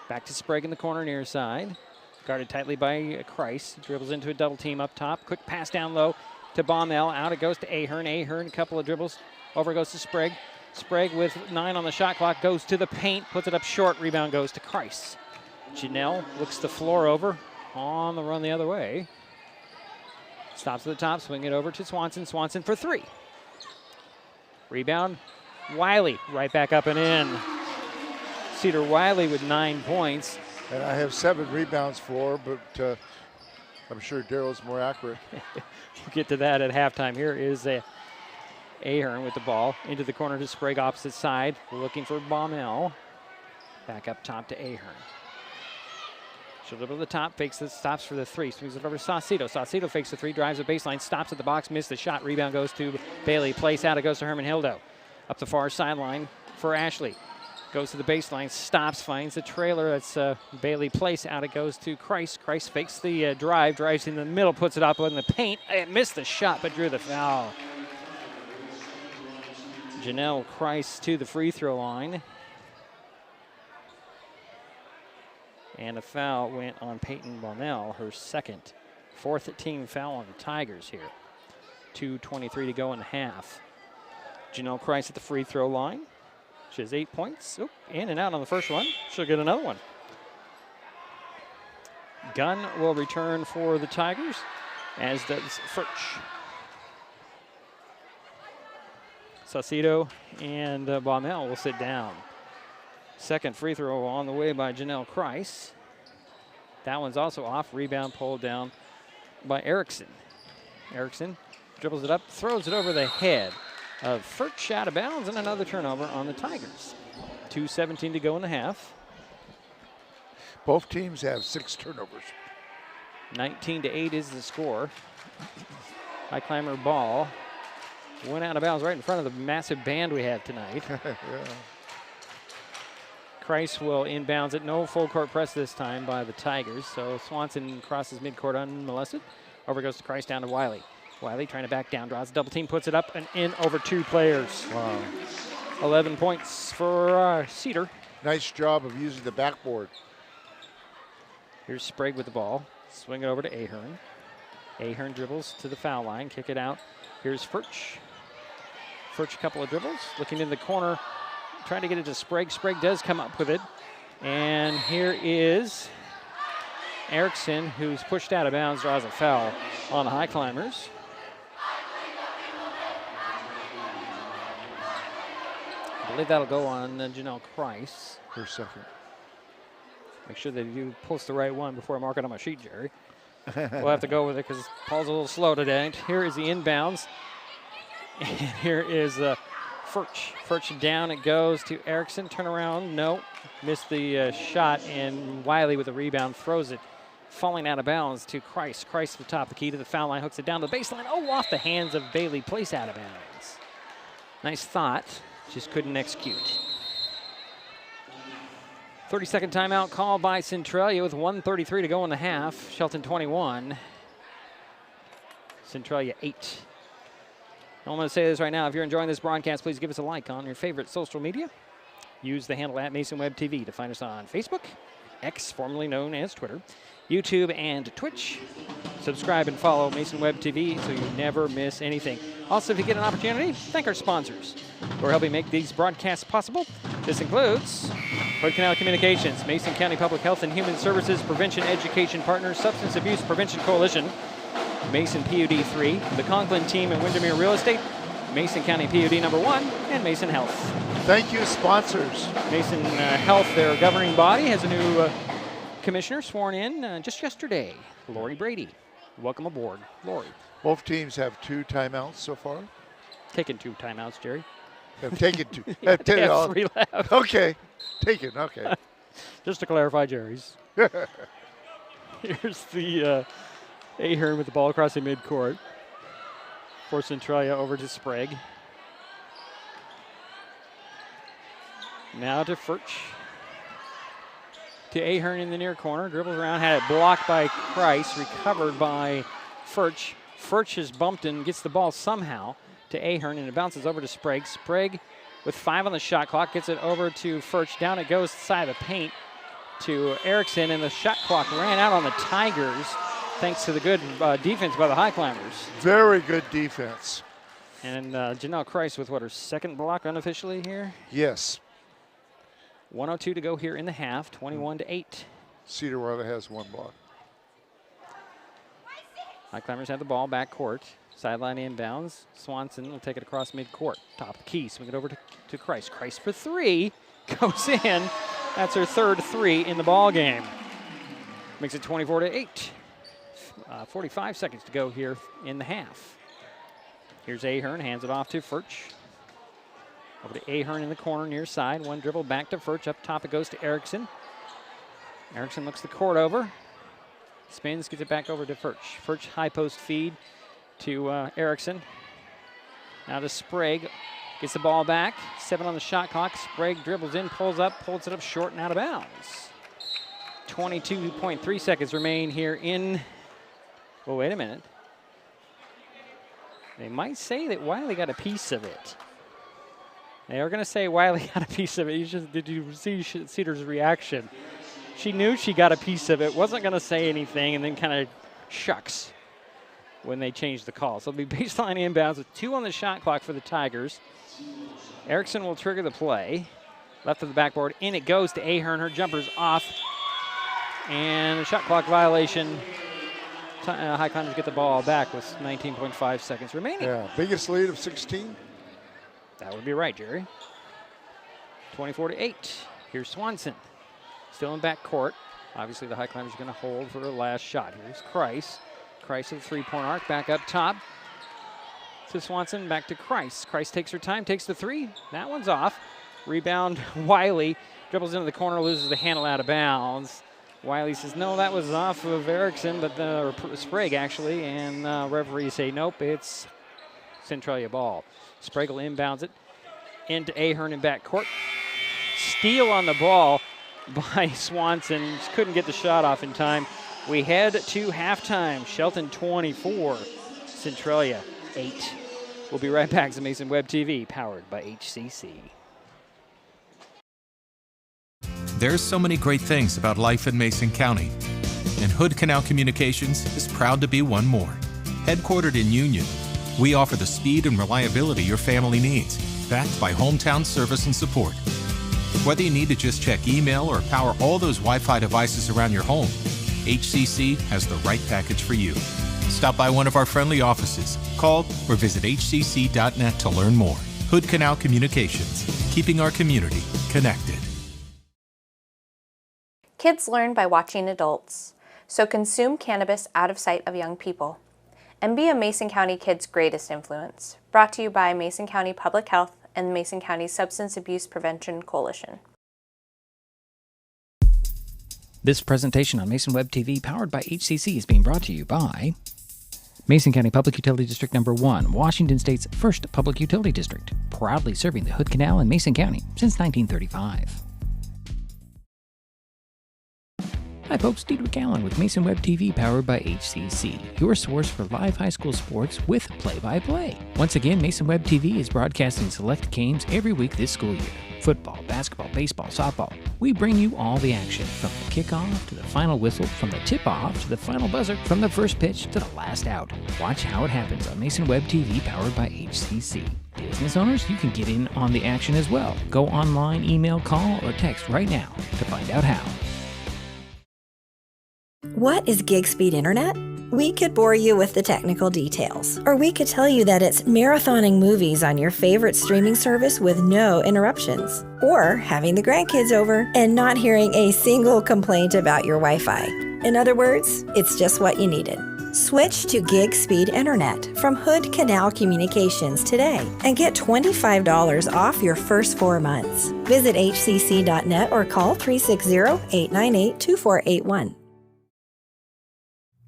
Speaker 3: Back to Sprague in the corner near side. Guarded tightly by Christ. Dribbles into a double team up top. Quick pass down low to Baumel. Out it goes to Ahern. Ahern, a couple of dribbles. Over goes to Sprague. Sprague with 9 on the shot clock. Goes to the paint. Puts it up short. Rebound goes to Christ. Janelle looks the floor over. On the run the other way. Stops at the top. Swing it over to Swanson. Swanson for 3. Rebound. Wiley right back up and in. Cedar Wiley with 9 points.
Speaker 4: And I have 7 rebounds for her, but I'm sure Daryl's more accurate.
Speaker 3: We'll get to that at halftime. Here is Ahern with the ball. Into the corner to Sprague, opposite side. Looking for Baumel. Back up top to Ahern. She'll dribble to the top, fakes it, stops for the 3. Swings it over to Saucedo. Saucedo fakes the 3, drives the baseline, stops at the box, missed the shot. Rebound goes to Bailey. Place out, it goes to Herman Hildo. Up the far sideline for Ashley. Goes to the baseline, stops, finds the trailer. That's Bailey. Place out, it goes to Christ. Christ fakes the drives in the middle, puts it up in the paint. It missed the shot, but drew the foul. Janelle Christ to the free throw line. And a foul went on Peyton Baumel, her second. 4th team foul on the Tigers here. 2:23 to go in the half. Janelle Christ at the free throw line. She has 8 points. Oop, in and out on the first one. She'll get another one. Gunn will return for the Tigers, as does Furch. Saucedo and Baumel will sit down. Second free throw on the way by Janelle Christ. That one's also off. Rebound pulled down by Erickson. Erickson dribbles it up, throws it over the head of Furch, out of bounds, and another turnover on the Tigers. 2:17 to go in the half.
Speaker 4: Both teams have 6 turnovers.
Speaker 3: 19-8 is the score. Highclimber ball went out of bounds right in front of the massive band we have tonight.
Speaker 4: Yeah.
Speaker 3: Christ will inbounds it. No full court press this time by the Tigers. So Swanson crosses midcourt unmolested. Over goes to Christ down to Wiley. Wiley trying to back down, draws a double team, puts it up and in over 2 players.
Speaker 4: Wow.
Speaker 3: 11 points for Cedar.
Speaker 4: Nice job of using the backboard.
Speaker 3: Here's Sprague with the ball. Swing it over to Ahern. Ahern dribbles to the foul line, kick it out. Here's Furch. Furch, a couple of dribbles, looking in the corner, trying to get it to Sprague. Sprague does come up with it. And here is Erickson, who's pushed out of bounds, draws a foul on the Highclimbers. I believe that'll go on Janelle Christ.
Speaker 4: For a second.
Speaker 3: Make sure that you post the right one before I mark it on my sheet, Jerry. We'll have to go with it because Paul's a little slow today. Here is the inbounds. And here is Furch. Furch down, it goes to Erickson. Turn around, no. Missed the shot, and Wiley with the rebound throws it. Falling out of bounds to Christ. Christ to the top, the key to the foul line, hooks it down to the baseline. Oh, off the hands of Bailey, place out of bounds. Nice thought, just couldn't execute. 30-second timeout called by Centralia with 1:33 to go in the half. Shelton 21, Centralia 8. I'm going to say this right now. If you're enjoying this broadcast, please give us a like on your favorite social media. Use the handle @MasonWebTV to find us on Facebook, X, formerly known as Twitter, YouTube, and Twitch. Subscribe and follow Mason Web TV so you never miss anything. Also, if you get an opportunity, thank our sponsors who are helping make these broadcasts possible. This includes Hood Canal Communications, Mason County Public Health and Human Services Prevention Education Partners, Substance Abuse Prevention Coalition, Mason PUD 3, the Conklin Team and Windermere Real Estate, Mason County PUD number 1, and Mason Health.
Speaker 4: Thank you, sponsors.
Speaker 3: Mason Health, their governing body, has a new commissioner sworn in just yesterday, Lori Brady. Welcome aboard, Lori.
Speaker 4: Both teams have 2 timeouts so far.
Speaker 3: Taken 2 timeouts, Jerry.
Speaker 4: Have taken 2.
Speaker 3: Yeah, they have 3 left.
Speaker 4: Okay, taken, okay.
Speaker 3: Just to clarify, Jerry's. Here's the Ahern with the ball across the midcourt. For Centralia over to Sprague. Now to Furch. To Ahern in the near corner. Dribbles around, had it blocked by Christ, recovered by Furch. Furch is bumped and gets the ball somehow to Ahern, and it bounces over to Sprague. Sprague with 5 on the shot clock gets it over to Furch. Down it goes side of the paint to Erickson, and the shot clock ran out on the Tigers thanks to the good defense by the Highclimbers.
Speaker 4: Very good defense.
Speaker 3: And Janelle Christ with what, her 2nd block unofficially here?
Speaker 4: Yes.
Speaker 3: 1:02 to go here in the half, 21-8.
Speaker 4: Cedar Valley has 1 block.
Speaker 3: Highclimbers have the ball, back court. Sideline inbounds. Swanson will take it across midcourt. Top of the key, swing it over to Christ. Christ for 3, goes in. That's her 3rd 3 in the ball game. Makes it 24-8. 45 seconds to go here in the half. Here's Ahern, hands it off to Furch. Over to Ahern in the corner, near side. 1 dribble back to Furch. Up top it goes to Erickson. Erickson looks the court over. Spins, gets it back over to Furch. Furch high post feed to Erickson. Now to Sprague. Gets the ball back. 7 on the shot clock. Sprague dribbles in, pulls it up short and out of bounds. 22.3 seconds remain here in. Well, wait a minute. They might say that Wiley got a piece of it. They are going to say Wiley got a piece of it. Did you see Cedar's reaction? She knew she got a piece of it, wasn't going to say anything, and then kind of shucks when they changed the call. So it'll be baseline inbounds with 2 on the shot clock for the Tigers. Erickson will trigger the play. Left of the backboard, in it goes to Ahern. Her jumper's off. And a shot clock violation. Highclimbers get the ball back with 19.5 seconds remaining.
Speaker 4: Yeah, biggest lead of 16.
Speaker 3: That would be right, Jerry. 24-8. Here's Swanson. Still in back court. Obviously, the Highclimbers are going to hold for the last shot. Here's Christ. Christ at the 3-point arc, back up top. To Swanson, back to Christ. Christ takes her time, takes the 3. That one's off. Rebound, Wiley dribbles into the corner, loses the handle out of bounds. Wiley says, no, that was off of Erickson, but Sprague actually, and referees say, nope, it's Centralia ball. Sprague inbounds it into Ahern in backcourt. Steal on the ball by Swanson. Just couldn't get the shot off in time. We head to halftime. Shelton 24, Centralia 8. We'll be right back to Mason Web TV, powered by HCC.
Speaker 12: There's so many great things about life in Mason County, and Hood Canal Communications is proud to be one more. Headquartered in Union, we offer the speed and reliability your family needs, backed by hometown service and support. Whether you need to just check email or power all those Wi-Fi devices around your home, HCC has the right package for you. Stop by one of our friendly offices, call, or visit hcc.net to learn more. Hood Canal Communications, keeping our community connected.
Speaker 10: Kids learn by watching adults, so consume cannabis out of sight of young people. And be a Mason County kid's greatest influence. Brought to you by Mason County Public Health and Mason County Substance Abuse Prevention Coalition.
Speaker 2: This presentation on Mason Web TV, powered by HCC, is being brought to you by Mason County Public Utility District Number 1, Washington State's first public utility district, proudly serving the Hood Canal in Mason County since 1935. Hi folks, Diedrich Allen with Mason Web TV, powered by HCC, your source for live high school sports with play-by-play. Once again, Mason Web TV is broadcasting select games every week this school year. Football, basketball, baseball, softball. We bring you all the action, from the kickoff to the final whistle, from the tip-off to the final buzzer, from the first pitch to the last out. Watch how it happens on Mason Web TV, powered by HCC. Business owners, you can get in on the action as well. Go online, email, call, or text right now to find out how.
Speaker 5: What is gig speed internet? We could bore you with the technical details, or we could tell you that it's marathoning movies on your favorite streaming service with no interruptions, or having the grandkids over and not hearing a single complaint about your Wi-Fi. In other words, it's just what you needed. Switch to gig speed internet from Hood Canal Communications today and get $25 off your first 4 months. Visit hcc.net or call 360-898-2481.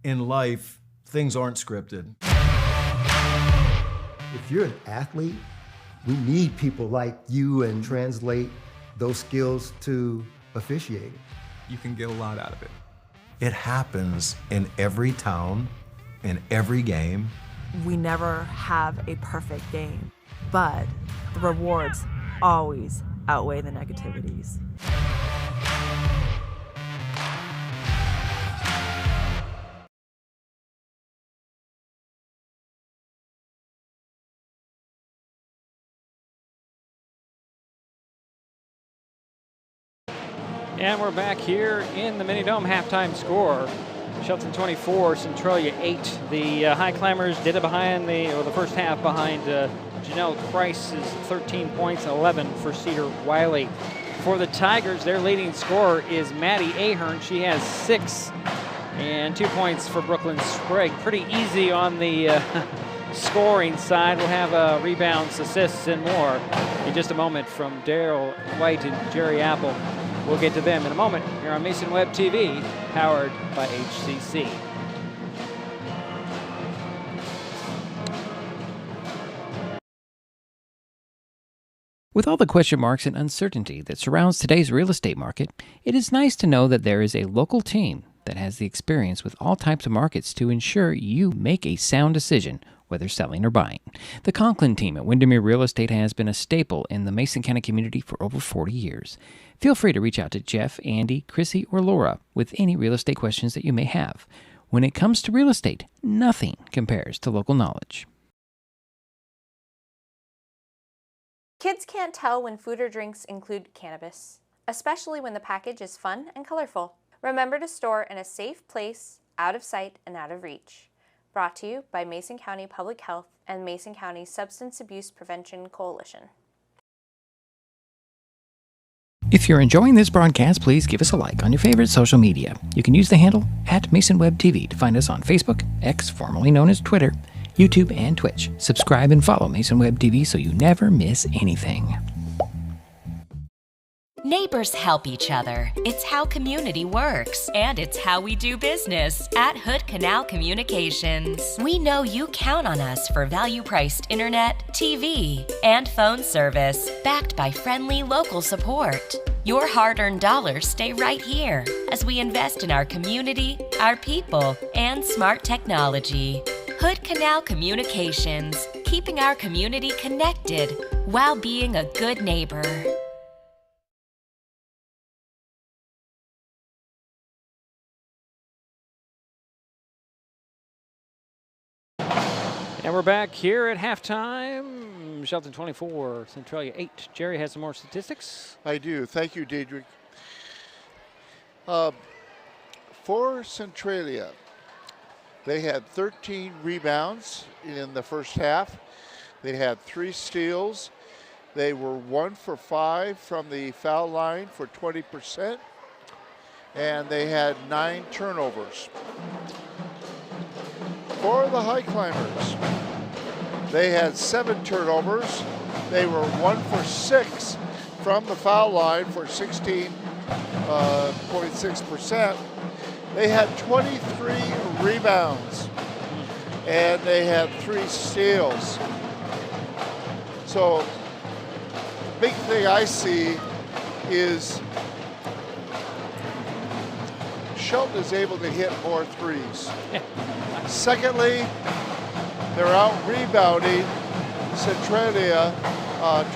Speaker 13: In life, things aren't scripted.
Speaker 14: If you're an athlete, we need people like you and translate those skills to officiating.
Speaker 15: You can get a lot out of it.
Speaker 13: It happens in every town, in every game.
Speaker 16: We never have a perfect game, but the rewards always outweigh the negativities.
Speaker 3: And we're back here in the Mini Dome. Halftime score: Shelton 24, Centralia 8. The Highclimbers did it behind the first half behind Janelle Price's 13 points, 11 for Cedar Wiley. For the Tigers, their leading scorer is Maddie Ahern. She has 6 and 2 points for Brooklyn Sprague. Pretty easy on the scoring side. We'll have rebounds, assists, and more in just a moment from Daryl White and Jerry Apple. We'll get to them in a moment here on Mason Web TV, powered by HCC.
Speaker 2: With all the question marks and uncertainty that surrounds today's real estate market, it is nice to know that there is a local team that has the experience with all types of markets to ensure you make a sound decision, whether selling or buying. The Conklin team at Windermere Real Estate has been a staple in the Mason County community for over 40 years. Feel free to reach out to Jeff, Andy, Chrissy, or Laura with any real estate questions that you may have. When it comes to real estate, nothing compares to local knowledge.
Speaker 10: Kids can't tell when food or drinks include cannabis, especially when the package is fun and colorful. Remember to store in a safe place, out of sight and out of reach. Brought to you by Mason County Public Health and Mason County Substance Abuse Prevention Coalition.
Speaker 2: If you're enjoying this broadcast, please give us a like on your favorite social media. You can use the handle @MasonWebTV to find us on Facebook, X, formerly known as Twitter, YouTube, and Twitch. Subscribe and follow Mason Web TV so you never miss anything.
Speaker 7: Neighbors help each other. It's how community works, and it's how we do business at Hood Canal Communications. We know you count on us for value-priced internet, TV, and phone service, backed by friendly local support. Your hard-earned dollars stay right here as we invest in our community, our people, and smart technology. Hood Canal Communications, keeping our community connected while being a good neighbor.
Speaker 3: And we're back here at halftime. Shelton 24, Centralia 8. Jerry has some more statistics.
Speaker 4: I do. Thank you, Diedrich. For Centralia, they had 13 rebounds in the first half. They had 3 steals. They were 1 for 5 from the foul line for 20%. And they had 9 turnovers. For the Highclimbers, they had 7 turnovers. They were 1 for 6 from the foul line for 16.6%. They had 23 rebounds, and they had 3 steals. So the big thing I see is Shelton is able to hit more threes. Secondly, they're out rebounding Centralia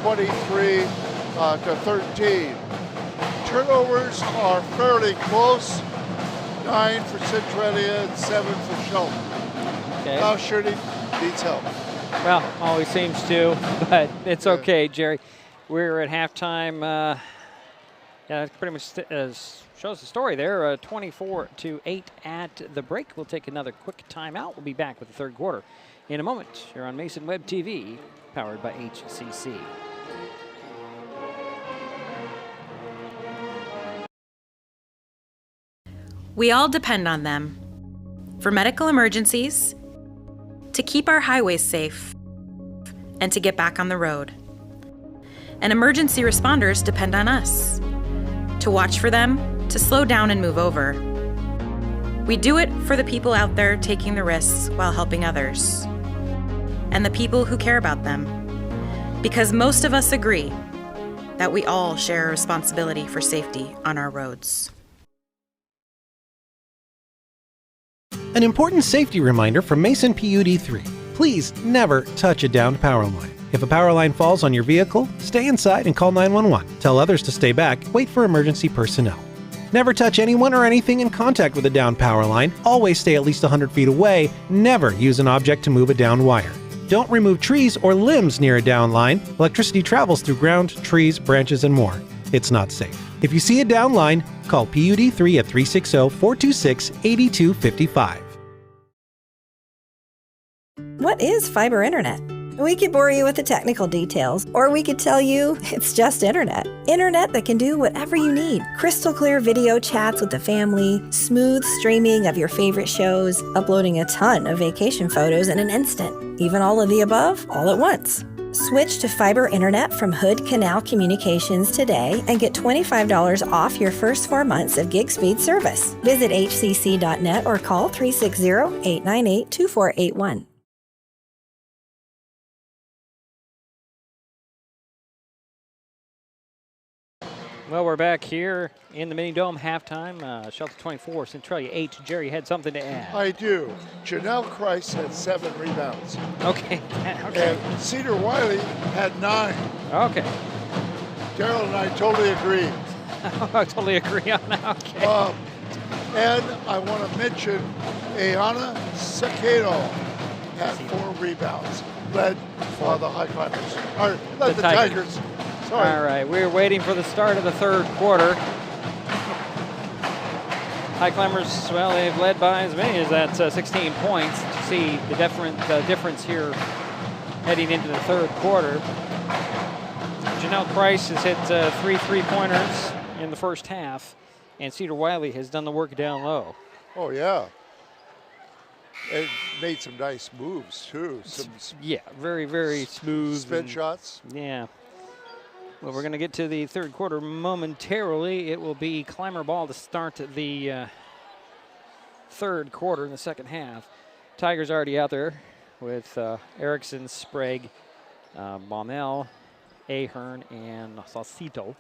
Speaker 4: 23 to 13. Turnovers are fairly close. 9 for Centralia and 7 for Shelton.
Speaker 3: Okay.
Speaker 4: Now shooting needs help.
Speaker 3: Well, always seems to, but it's okay, Jerry. We're at halftime. Yeah, that pretty much shows the story there. 24-8 at the break. We'll take another quick timeout. We'll be back with the third quarter in a moment. You're on Mason Web TV, powered by HCC.
Speaker 17: We all depend on them for medical emergencies, to keep our highways safe, and to get back on the road. And emergency responders depend on us to watch for them, to slow down and move over. We do it for the people out there taking the risks while helping others, and the people who care about them, because most of us agree that we all share a responsibility for safety on our roads.
Speaker 9: An important safety reminder from Mason PUD 3. Please never touch a downed power line. If a power line falls on your vehicle, stay inside and call 911. Tell others to stay back, wait for emergency personnel. Never touch anyone or anything in contact with a downed power line. Always stay at least 100 feet away. Never use an object to move a downed wire. Don't remove trees or limbs near a downed line. Electricity travels through ground, trees, branches, and more. It's not safe. If you see a downed line, call PUD 3 at 360-426-8255.
Speaker 5: What is fiber internet? We could bore you with the technical details, or we could tell you it's just internet. Internet that can do whatever you need. Crystal clear video chats with the family, smooth streaming of your favorite shows, uploading a ton of vacation photos in an instant. Even all of the above, all at once. Switch to fiber internet from Hood Canal Communications today and get $25 off your first 4 months of gig speed service. Visit hcc.net or call 360-898-2481.
Speaker 3: Well, we're back here in the Mini Dome halftime. Shelton 24, Centralia 8. Jerry had something to add.
Speaker 4: I do. Janelle Christ had 7 rebounds.
Speaker 3: Okay. Okay.
Speaker 4: And Cedar Wiley had 9.
Speaker 3: Okay.
Speaker 4: Daryl and I totally agree.
Speaker 3: I totally agree on that. Okay.
Speaker 4: And I want to mention Ayana Sequedo had 4 rebounds. Led the Highclimbers. Or led the Tigers. Sorry.
Speaker 3: All right, we're waiting for the start of the third quarter. Highclimbers, well, they've led by as many as that 16 points. To see the difference here heading into the third quarter. Janelle Price has hit 3 3-pointers in the first half, and Cedar Wiley has done the work down low.
Speaker 4: Oh, yeah. And made some nice moves, too.
Speaker 3: Yeah, very, very smooth.
Speaker 4: Spin shots.
Speaker 3: Yeah. Well, we're going to get to the third quarter momentarily. It will be Climber ball to start the third quarter in the second half. Tigers already out there with Erickson, Sprague, Baumel, Ahern, and Saucito.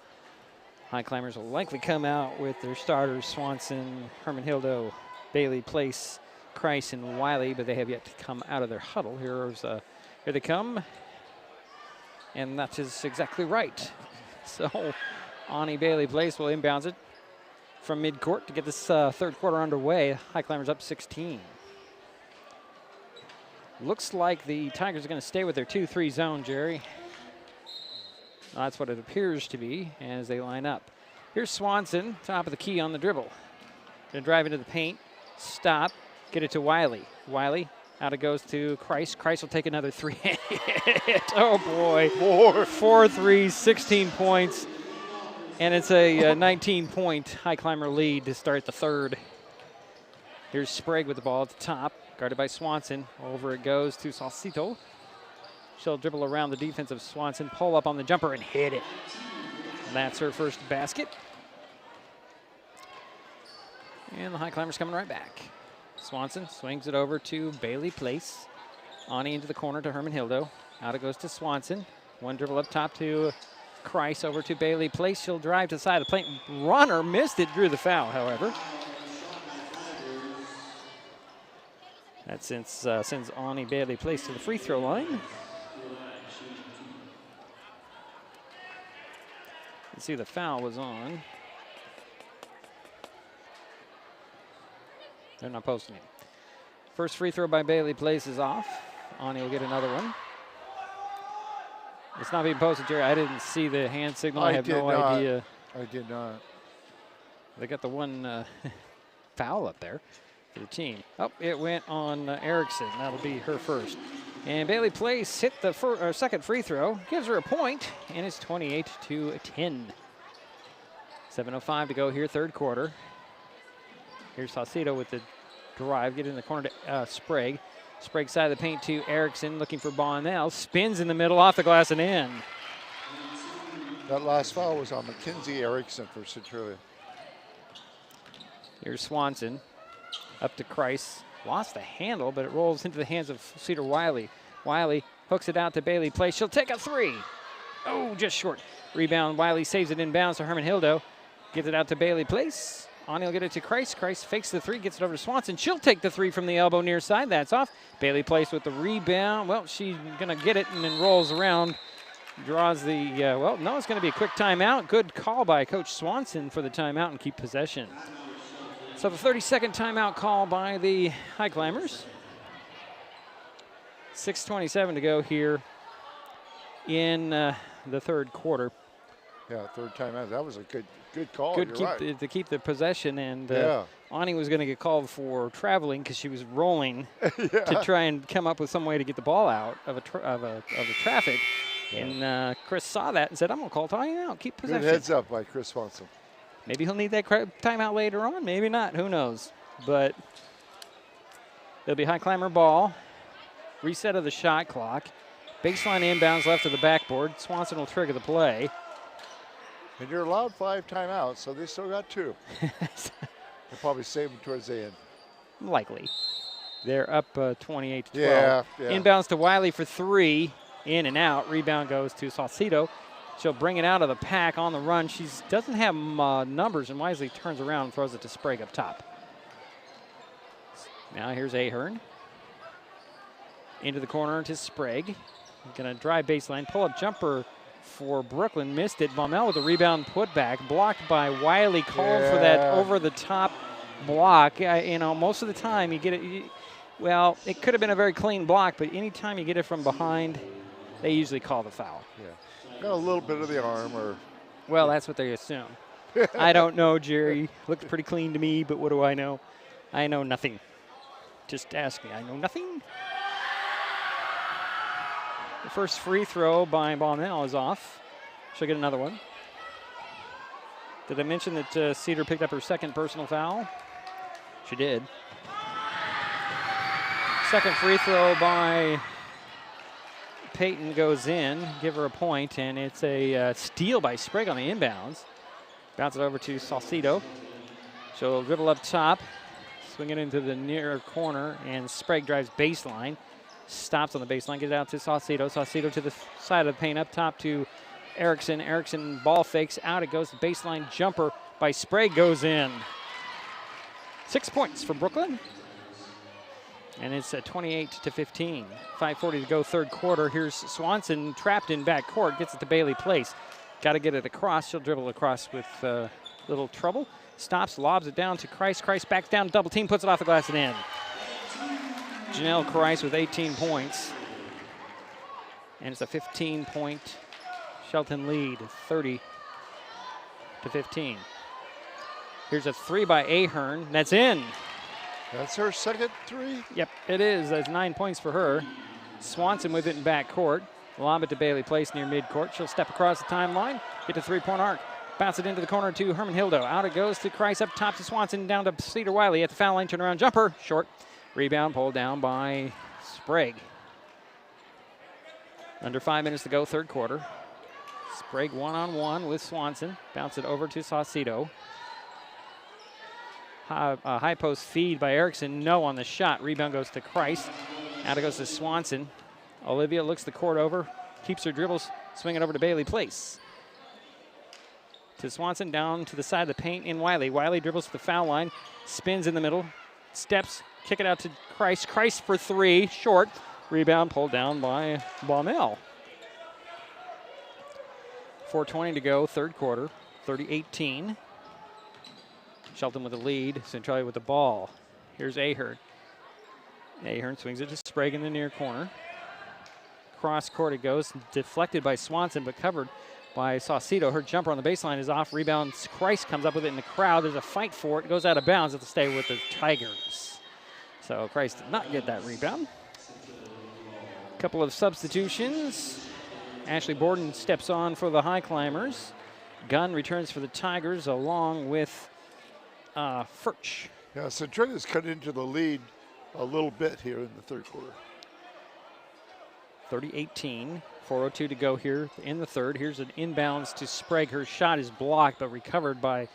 Speaker 3: High Climbers will likely come out with their starters, Swanson, Herman-Hildo, Bailey Place, Kreis, and Wiley, but they have yet to come out of their huddle. Here they come. And that is exactly right. So, Ani Bailey Place will inbounds it from midcourt to get this third quarter underway. High Climbers up 16. Looks like the Tigers are going to stay with their 2-3 zone, Jerry. That's what it appears to be as they line up. Here's Swanson, top of the key on the dribble. Going to drive into the paint, stop, get it to Wiley. Wiley. Out it goes to Kreis. Kreis will take another three. Oh, boy. 4-3, 16 points. And it's a 19-point High Climber lead to start the third. Here's Sprague with the ball at the top, guarded by Swanson. Over it goes to Saucito. She'll dribble around the defense of Swanson, pull up on the jumper, and hit it. That's her first basket. And the High Climbers coming right back. Swanson swings it over to Bailey Place. Ani into the corner to Herman-Hildo. Out it goes to Swanson. One dribble up top to Kreis over to Bailey Place. She'll drive to the side of the plate. Runner missed it, drew the foul, however. That sends Ani Bailey Place to the free throw line. Let's see, the foul was on. They're not posting it. First free throw by Bailey Place is off. Ani will get another one. It's not being posted, Jerry. I didn't see the hand signal. I have no idea.
Speaker 4: I did not.
Speaker 3: They got the one foul up there for the team. Oh, it went on Erickson. That'll be her first. And Bailey Place hit the second free throw. Gives her a point, and it's 28-10. 7:05 to go here, third quarter. Here's Saucito with the drive, get in the corner to Sprague. Sprague side of the paint to Erickson, looking for Bonnell. Spins in the middle, off the glass and in.
Speaker 4: That last foul was on Mackenzie Erickson for Centralia.
Speaker 3: Here's Swanson, up to Kreis. Lost the handle, but it rolls into the hands of Cedar Wiley. Wiley hooks it out to Bailey Place. She'll take a three. Oh, just short. Rebound, Wiley saves it inbounds to Herman-Hildo. Gets it out to Bailey Place. Ani will get it to Kreis. Kreis fakes the three, gets it over to Swanson. She'll take the three from the elbow near side. That's off. Bailey Place with the rebound. Well, she's going to get it and then rolls around. Draws the, well, no, it's going to be a quick timeout. Good call by Coach Swanson for the timeout and keep possession. So the 30-second timeout call by the High Climbers. 6:27 to go here in the third quarter.
Speaker 4: Yeah, third timeout. That was a good call.
Speaker 3: Good to keep the possession, and Ani was going to get called for traveling because she was rolling to try and come up with some way to get the ball out of the traffic. Yeah. And Chris saw that and said, "I'm going to call timeout. Keep possession."
Speaker 4: Good heads up by Chris Swanson.
Speaker 3: Maybe he'll need that timeout later on. Maybe not. Who knows? But it'll be High Climber ball. Reset of the shot clock. Baseline inbounds left of the backboard. Swanson will trigger the play.
Speaker 4: And you're allowed 5 timeouts, so they still got 2. They'll probably save them towards the end.
Speaker 3: Likely. They're up 28-12.
Speaker 4: Yeah.
Speaker 3: Inbounds to Wiley for 3. In and out. Rebound goes to Saucito. She'll bring it out of the pack on the run. She doesn't have numbers, and wisely turns around and throws it to Sprague up top. Now here's Ahern. Into the corner to Sprague. Going to drive baseline. Pull-up jumper for Brooklyn. Missed it. Baumel with a rebound putback. Blocked by Wiley. Called for that over-the-top block. Most of the time you get it. Well, it could have been a very clean block, but anytime you get it from behind, they usually call the foul.
Speaker 4: Yeah. Got a little bit of the arm or.
Speaker 3: Well, that's what they assume. I don't know, Jerry. Looks pretty clean to me, but what do I know? I know nothing. Just ask me. I know nothing. The first free throw by Baumel is off. She'll get another one. Did I mention that Cedar picked up her second personal foul? She did. Second free throw by Peyton goes in, give her a point, and it's a steal by Sprague on the inbounds. Bounce it over to Saucedo. She'll dribble up top, swing it into the near corner, and Sprague drives baseline. Stops on the baseline, gets it out to Saucedo. Saucedo to the side of the paint, up top to Erickson. Erickson ball fakes out. It goes to baseline jumper by Sprague, goes in. 6 points for Brooklyn. And it's 28-15. 5:40 to go, third quarter. Here's Swanson trapped in back court, gets it to Bailey Place. Got to get it across. She'll dribble across with little trouble. Stops, lobs it down to Kreis. Kreis backs down, double team, puts it off the glass and in. Janelle Kreis with 18 points. And it's a 15-point Shelton lead, 30-15. Here's a three by Ahern. That's in.
Speaker 4: That's her second three?
Speaker 3: Yep, it is. That's 9 points for her. Swanson with it in back court. Lob it to Bailey Place near midcourt. She'll step across the timeline, get to three-point arc. Bounce it into the corner to Herman Hildo. Out it goes to Kreis, up top to Swanson, down to Cedar Wiley at the foul line. Turnaround jumper, short. Rebound pulled down by Sprague. Under 5 minutes to go, third quarter. Sprague one-on-one with Swanson. Bounce it over to Saucedo. High post feed by Erickson. No on the shot. Rebound goes to Kreis. Out it goes to Swanson. Olivia looks the court over, keeps her dribbles, swing it over to Bailey Place. To Swanson, down to the side of the paint in Wiley. Wiley dribbles to the foul line, spins in the middle, steps, kick it out to Kreis. Kreis for three, short. Rebound pulled down by Baumel. 4:20 to go, third quarter, 30-18. Shelton with the lead, Centralia with the ball. Here's Ahern. Ahern swings it to Sprague in the near corner. Cross court it goes, deflected by Swanson, but covered by Saucedo. Her jumper on the baseline is off. Rebound, Kreis comes up with it in the crowd. There's a fight for it. It goes out of bounds. It'll stay with the Tigers. So Kreis did not get that rebound. Couple of substitutions. Ashley Borden steps on for the Highclimbers. Gunn returns for the Tigers along with Furch.
Speaker 4: Yeah, Centralia's cut into the lead a little bit here in the third quarter.
Speaker 3: 30-18, 4:02 to go here in the third. Here's an inbounds to Sprague. Her shot is blocked, but recovered by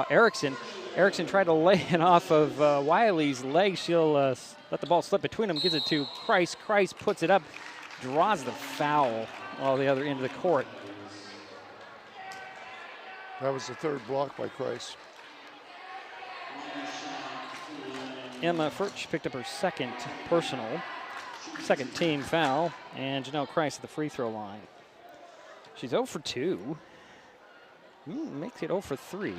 Speaker 3: Erickson. Erickson tried to lay it off of Wiley's leg. She'll let the ball slip between them, gives it to Kreis. Kreis puts it up, draws the foul all the other end of the court.
Speaker 4: That was the third block by Kreis.
Speaker 3: Emma Furch picked up her second personal, second team foul, and Janelle Kreis at the free throw line. She's 0 for 2. Makes it 0 for 3.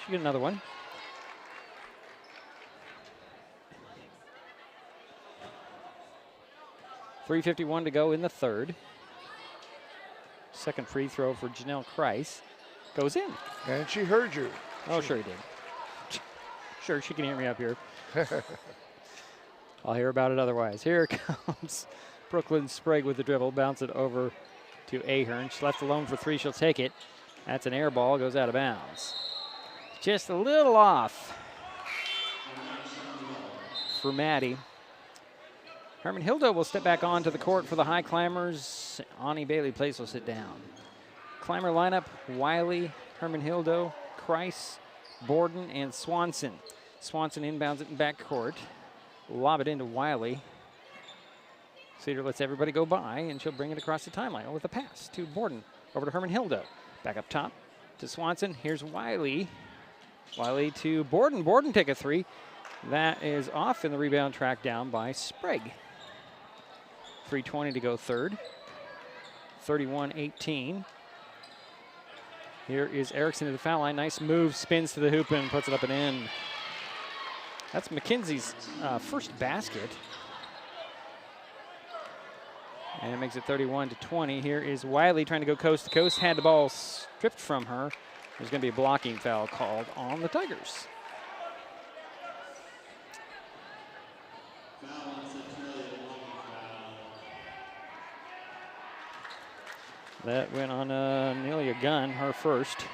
Speaker 3: She get another one. .351 to go in the third. Second free throw for Janelle Kreis. Goes in.
Speaker 4: And she heard you.
Speaker 3: Oh, sure he did. Sure, she can hear me up here. I'll hear about it otherwise. Here comes Brooklyn Sprague with the dribble. Bounce it over to Ahern. She's left alone for three. She'll take it. That's an air ball. Goes out of bounds. Just a little off for Maddie. Herman Hildo will step back onto the court for the Highclimbers. Ani Bailey Place will sit down. Climber lineup, Wiley, Herman Hildo, Kreis, Borden, and Swanson. Swanson inbounds it in backcourt. Lob it into Wiley. Cedar lets everybody go by, and she'll bring it across the timeline with a pass to Borden. Over to Herman Hildo. Back up top to Swanson. Here's Wiley. Wiley to Borden. Borden take a three. That is off in the rebound, tracked down by Sprague. 3:20 to go third. 31-18. Here is Erickson to the foul line. Nice move, spins to the hoop and puts it up and in. That's McKenzie's first basket. And it makes it 31-20. Here is Wiley trying to go coast to coast. Had the ball stripped from her. There's going to be a blocking foul called on the Tigers. That went on Amelia Gunn, her first.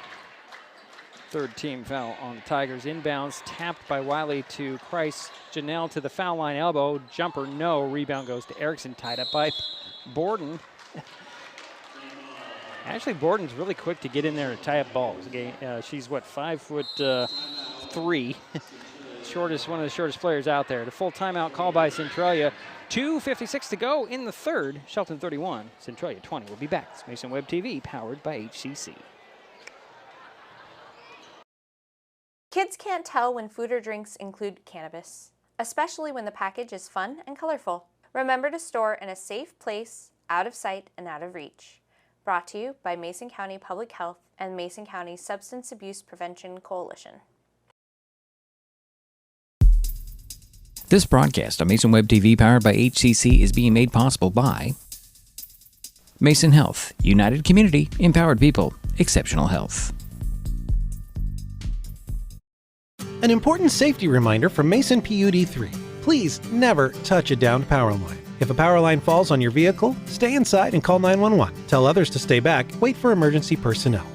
Speaker 3: Third team foul on the Tigers. Inbounds, tapped by Wiley to Kreis. Janelle to the foul line elbow. Jumper, no. Rebound goes to Erickson, tied up by Borden. Actually, Borden's really quick to get in there and tie up balls. She's, what, 5'3". One of the shortest players out there. The full timeout call by Centralia. 2:56 to go in the third. Shelton 31, Centralia 20. We'll be back. It's Mason Web TV, powered by HCC.
Speaker 10: Kids can't tell when food or drinks include cannabis, especially when the package is fun and colorful. Remember to store in a safe place, out of sight and out of reach. Brought to you by Mason County Public Health and Mason County Substance Abuse Prevention Coalition.
Speaker 2: This broadcast on Mason Web TV, powered by HCC, is being made possible by Mason Health, United Community, Empowered People, Exceptional Health.
Speaker 9: An important safety reminder from Mason PUD3. Please never touch a downed power line. If a power line falls on your vehicle, stay inside and call 911. Tell others to stay back. Wait for emergency personnel.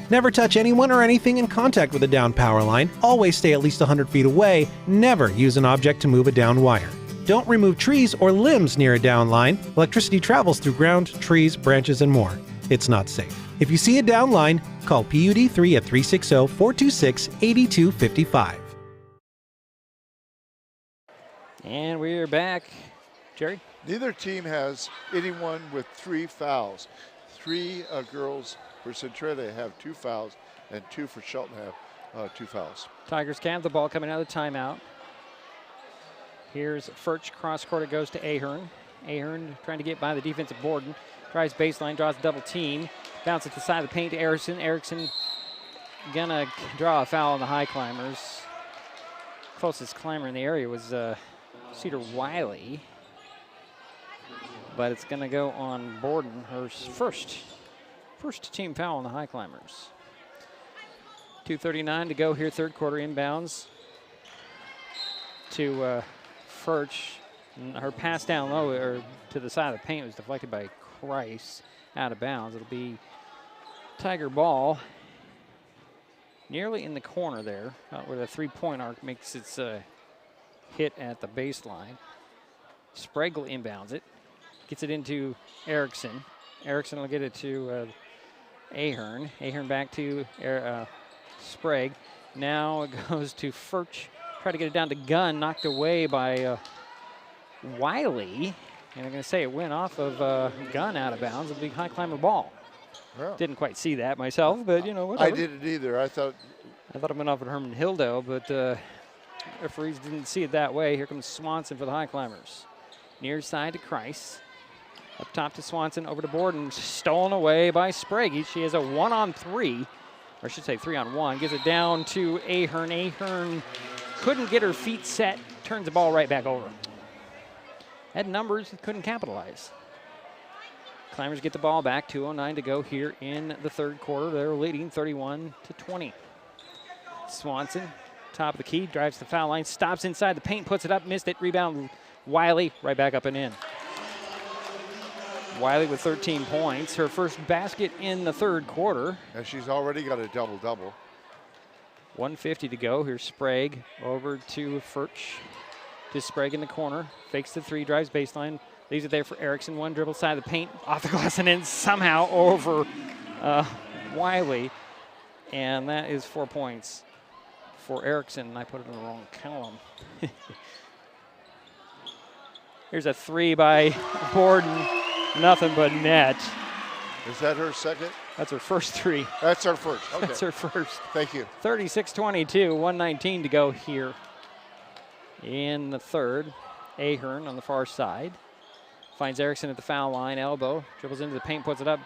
Speaker 9: Never touch anyone or anything in contact with a downed power line. Always stay at least 100 feet away. Never use an object to move a downed wire. Don't remove trees or limbs near a downed line. Electricity travels through ground, trees, branches, and more. It's not safe. If you see a downed line, call PUD3 at 360-426-8255.
Speaker 3: And we're back. Jerry?
Speaker 4: Neither team has anyone with 3 fouls. 3 girls for Centralia have 2 fouls, and 2 for Shelton have 2 fouls.
Speaker 3: Tigers can have the ball coming out of the timeout. Here's Furch, cross court, it goes to Ahern. Ahern trying to get by the defensive Borden. Tries baseline, draws a double team. Bounce at the side of the paint to Erickson. Erickson gonna draw a foul on the Highclimbers. Closest climber in the area was Cedar Wiley. But it's gonna go on Borden, her first team foul on the Highclimbers. 2:39 to go here, third quarter. Inbounds to Furch. Her pass down low or to the side of the paint was deflected by Christ, out of bounds. It'll be Tiger ball nearly in the corner there, where the three-point arc makes its hit at the baseline. Sprague inbounds it, gets it into Erickson. Erickson will get it to Ahern. Ahern back to Sprague. Now it goes to Furch. Try to get it down to Gunn, knocked away by Wiley. And I'm going to say it went off of Gunn out of bounds. A big Highclimber ball.
Speaker 4: Yeah.
Speaker 3: Didn't quite see that myself, but you know, whatever.
Speaker 4: I didn't either. I thought
Speaker 3: it went off at Herman Hildo, but referees didn't see it that way. Here comes Swanson for the Highclimbers. Near side to Christ. Up top to Swanson, over to Borden, stolen away by Sprague. She has a 1-on-3, or I should say 3-on-1. Gives it down to Ahern. Ahern couldn't get her feet set, turns the ball right back over. Had numbers, couldn't capitalize. Climbers get the ball back, 2:09 to go here in the third quarter. They're leading 31-20. Swanson, top of the key, drives the foul line, stops inside the paint, puts it up, missed it, rebound Wiley, right back up and in. Wiley with 13 points, her first basket in the third quarter.
Speaker 4: And she's already got a double-double.
Speaker 3: 1:50 to go. Here's Sprague over to Furch. To Sprague in the corner, fakes the three, drives baseline, leaves it there for Erickson. One dribble side of the paint, off the glass and in somehow over Wiley. And that is 4 points for Erickson. I put it in the wrong column. Here's a three by Borden. Nothing but net.
Speaker 4: Is that her second?
Speaker 3: That's her first three.
Speaker 4: That's her first. Okay.
Speaker 3: That's her first.
Speaker 4: Thank you.
Speaker 3: 36-22, 1:19 to go here in the third. Ahern on the far side. Finds Erickson at the foul line, elbow. Dribbles into the paint, puts it up.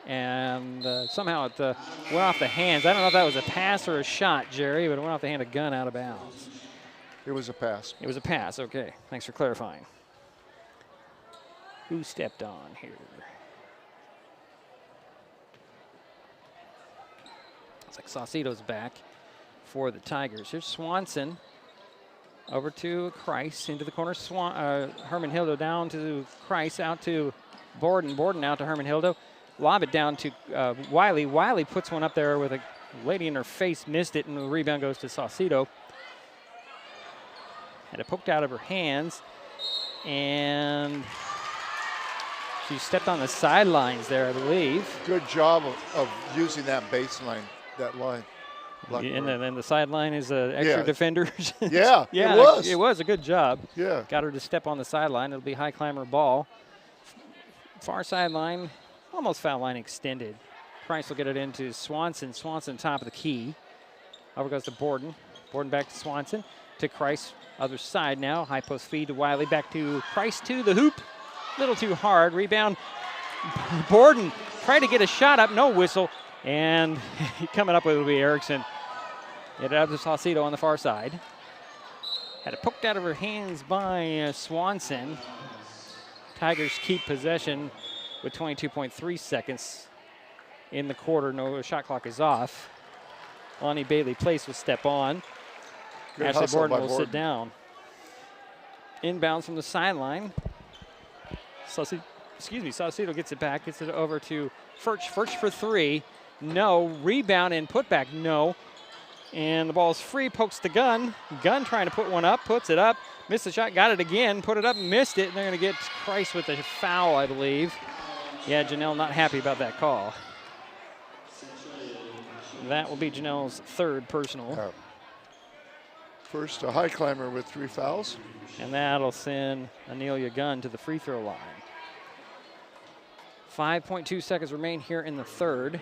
Speaker 3: And somehow it went off the hands. I don't know if that was a pass or a shot, Jerry, but it went off the hand of Gunn out of bounds.
Speaker 4: It was a pass.
Speaker 3: It was a pass, okay. Thanks for clarifying. Who stepped on here? Looks like Saucedo's back for the Tigers. Here's Swanson over to Christ into the corner. Herman Hildo down to Christ, out to Borden. Borden out to Herman Hildo. Lob it down to Wiley. Wiley puts one up there with a lady in her face, missed it, and the rebound goes to Saucedo. Had it poked out of her hands, and She stepped on the sidelines there, I believe.
Speaker 4: Good job of using that baseline, that line.
Speaker 3: And then the sideline is extra defenders.
Speaker 4: Yeah,
Speaker 3: yeah,
Speaker 4: it was.
Speaker 3: It was a good job.
Speaker 4: Yeah.
Speaker 3: Got her to step on the sideline. It'll be high climber ball. Far sideline, almost foul line extended. Price will get it into Swanson. Swanson top of the key. Over goes to Borden. Borden back to Swanson. To Kreis, other side now. High post feed to Wiley. Back to Price to the hoop. Little too hard. Rebound. Borden tried to get a shot up. No whistle. And coming up with it will be Erickson. Get it out to Saucedo on the far side. Had it poked out of her hands by Swanson. Tigers keep possession with 22.3 seconds in the quarter. No shot clock is off. Lonnie Bailey Place will step on.
Speaker 4: Good
Speaker 3: Ashley
Speaker 4: hustle
Speaker 3: Borden
Speaker 4: by
Speaker 3: will
Speaker 4: Borden.
Speaker 3: sit down. Inbounds from the sideline. Saucedo gets it back, gets it over to Furch. Furch for three. No. Rebound and putback. No. And the ball's free, pokes to Gunn. Gunn trying to put one up, puts it up. Missed the shot, got it again, put it up, missed it. And they're going to get Price with a foul, I believe. Yeah, Janelle not happy about that call. That will be Janelle's third personal.
Speaker 4: First, a high climber with 3 fouls.
Speaker 3: And that'll send Anelia Gunn to the free throw line. 5.2 seconds remain here in the third.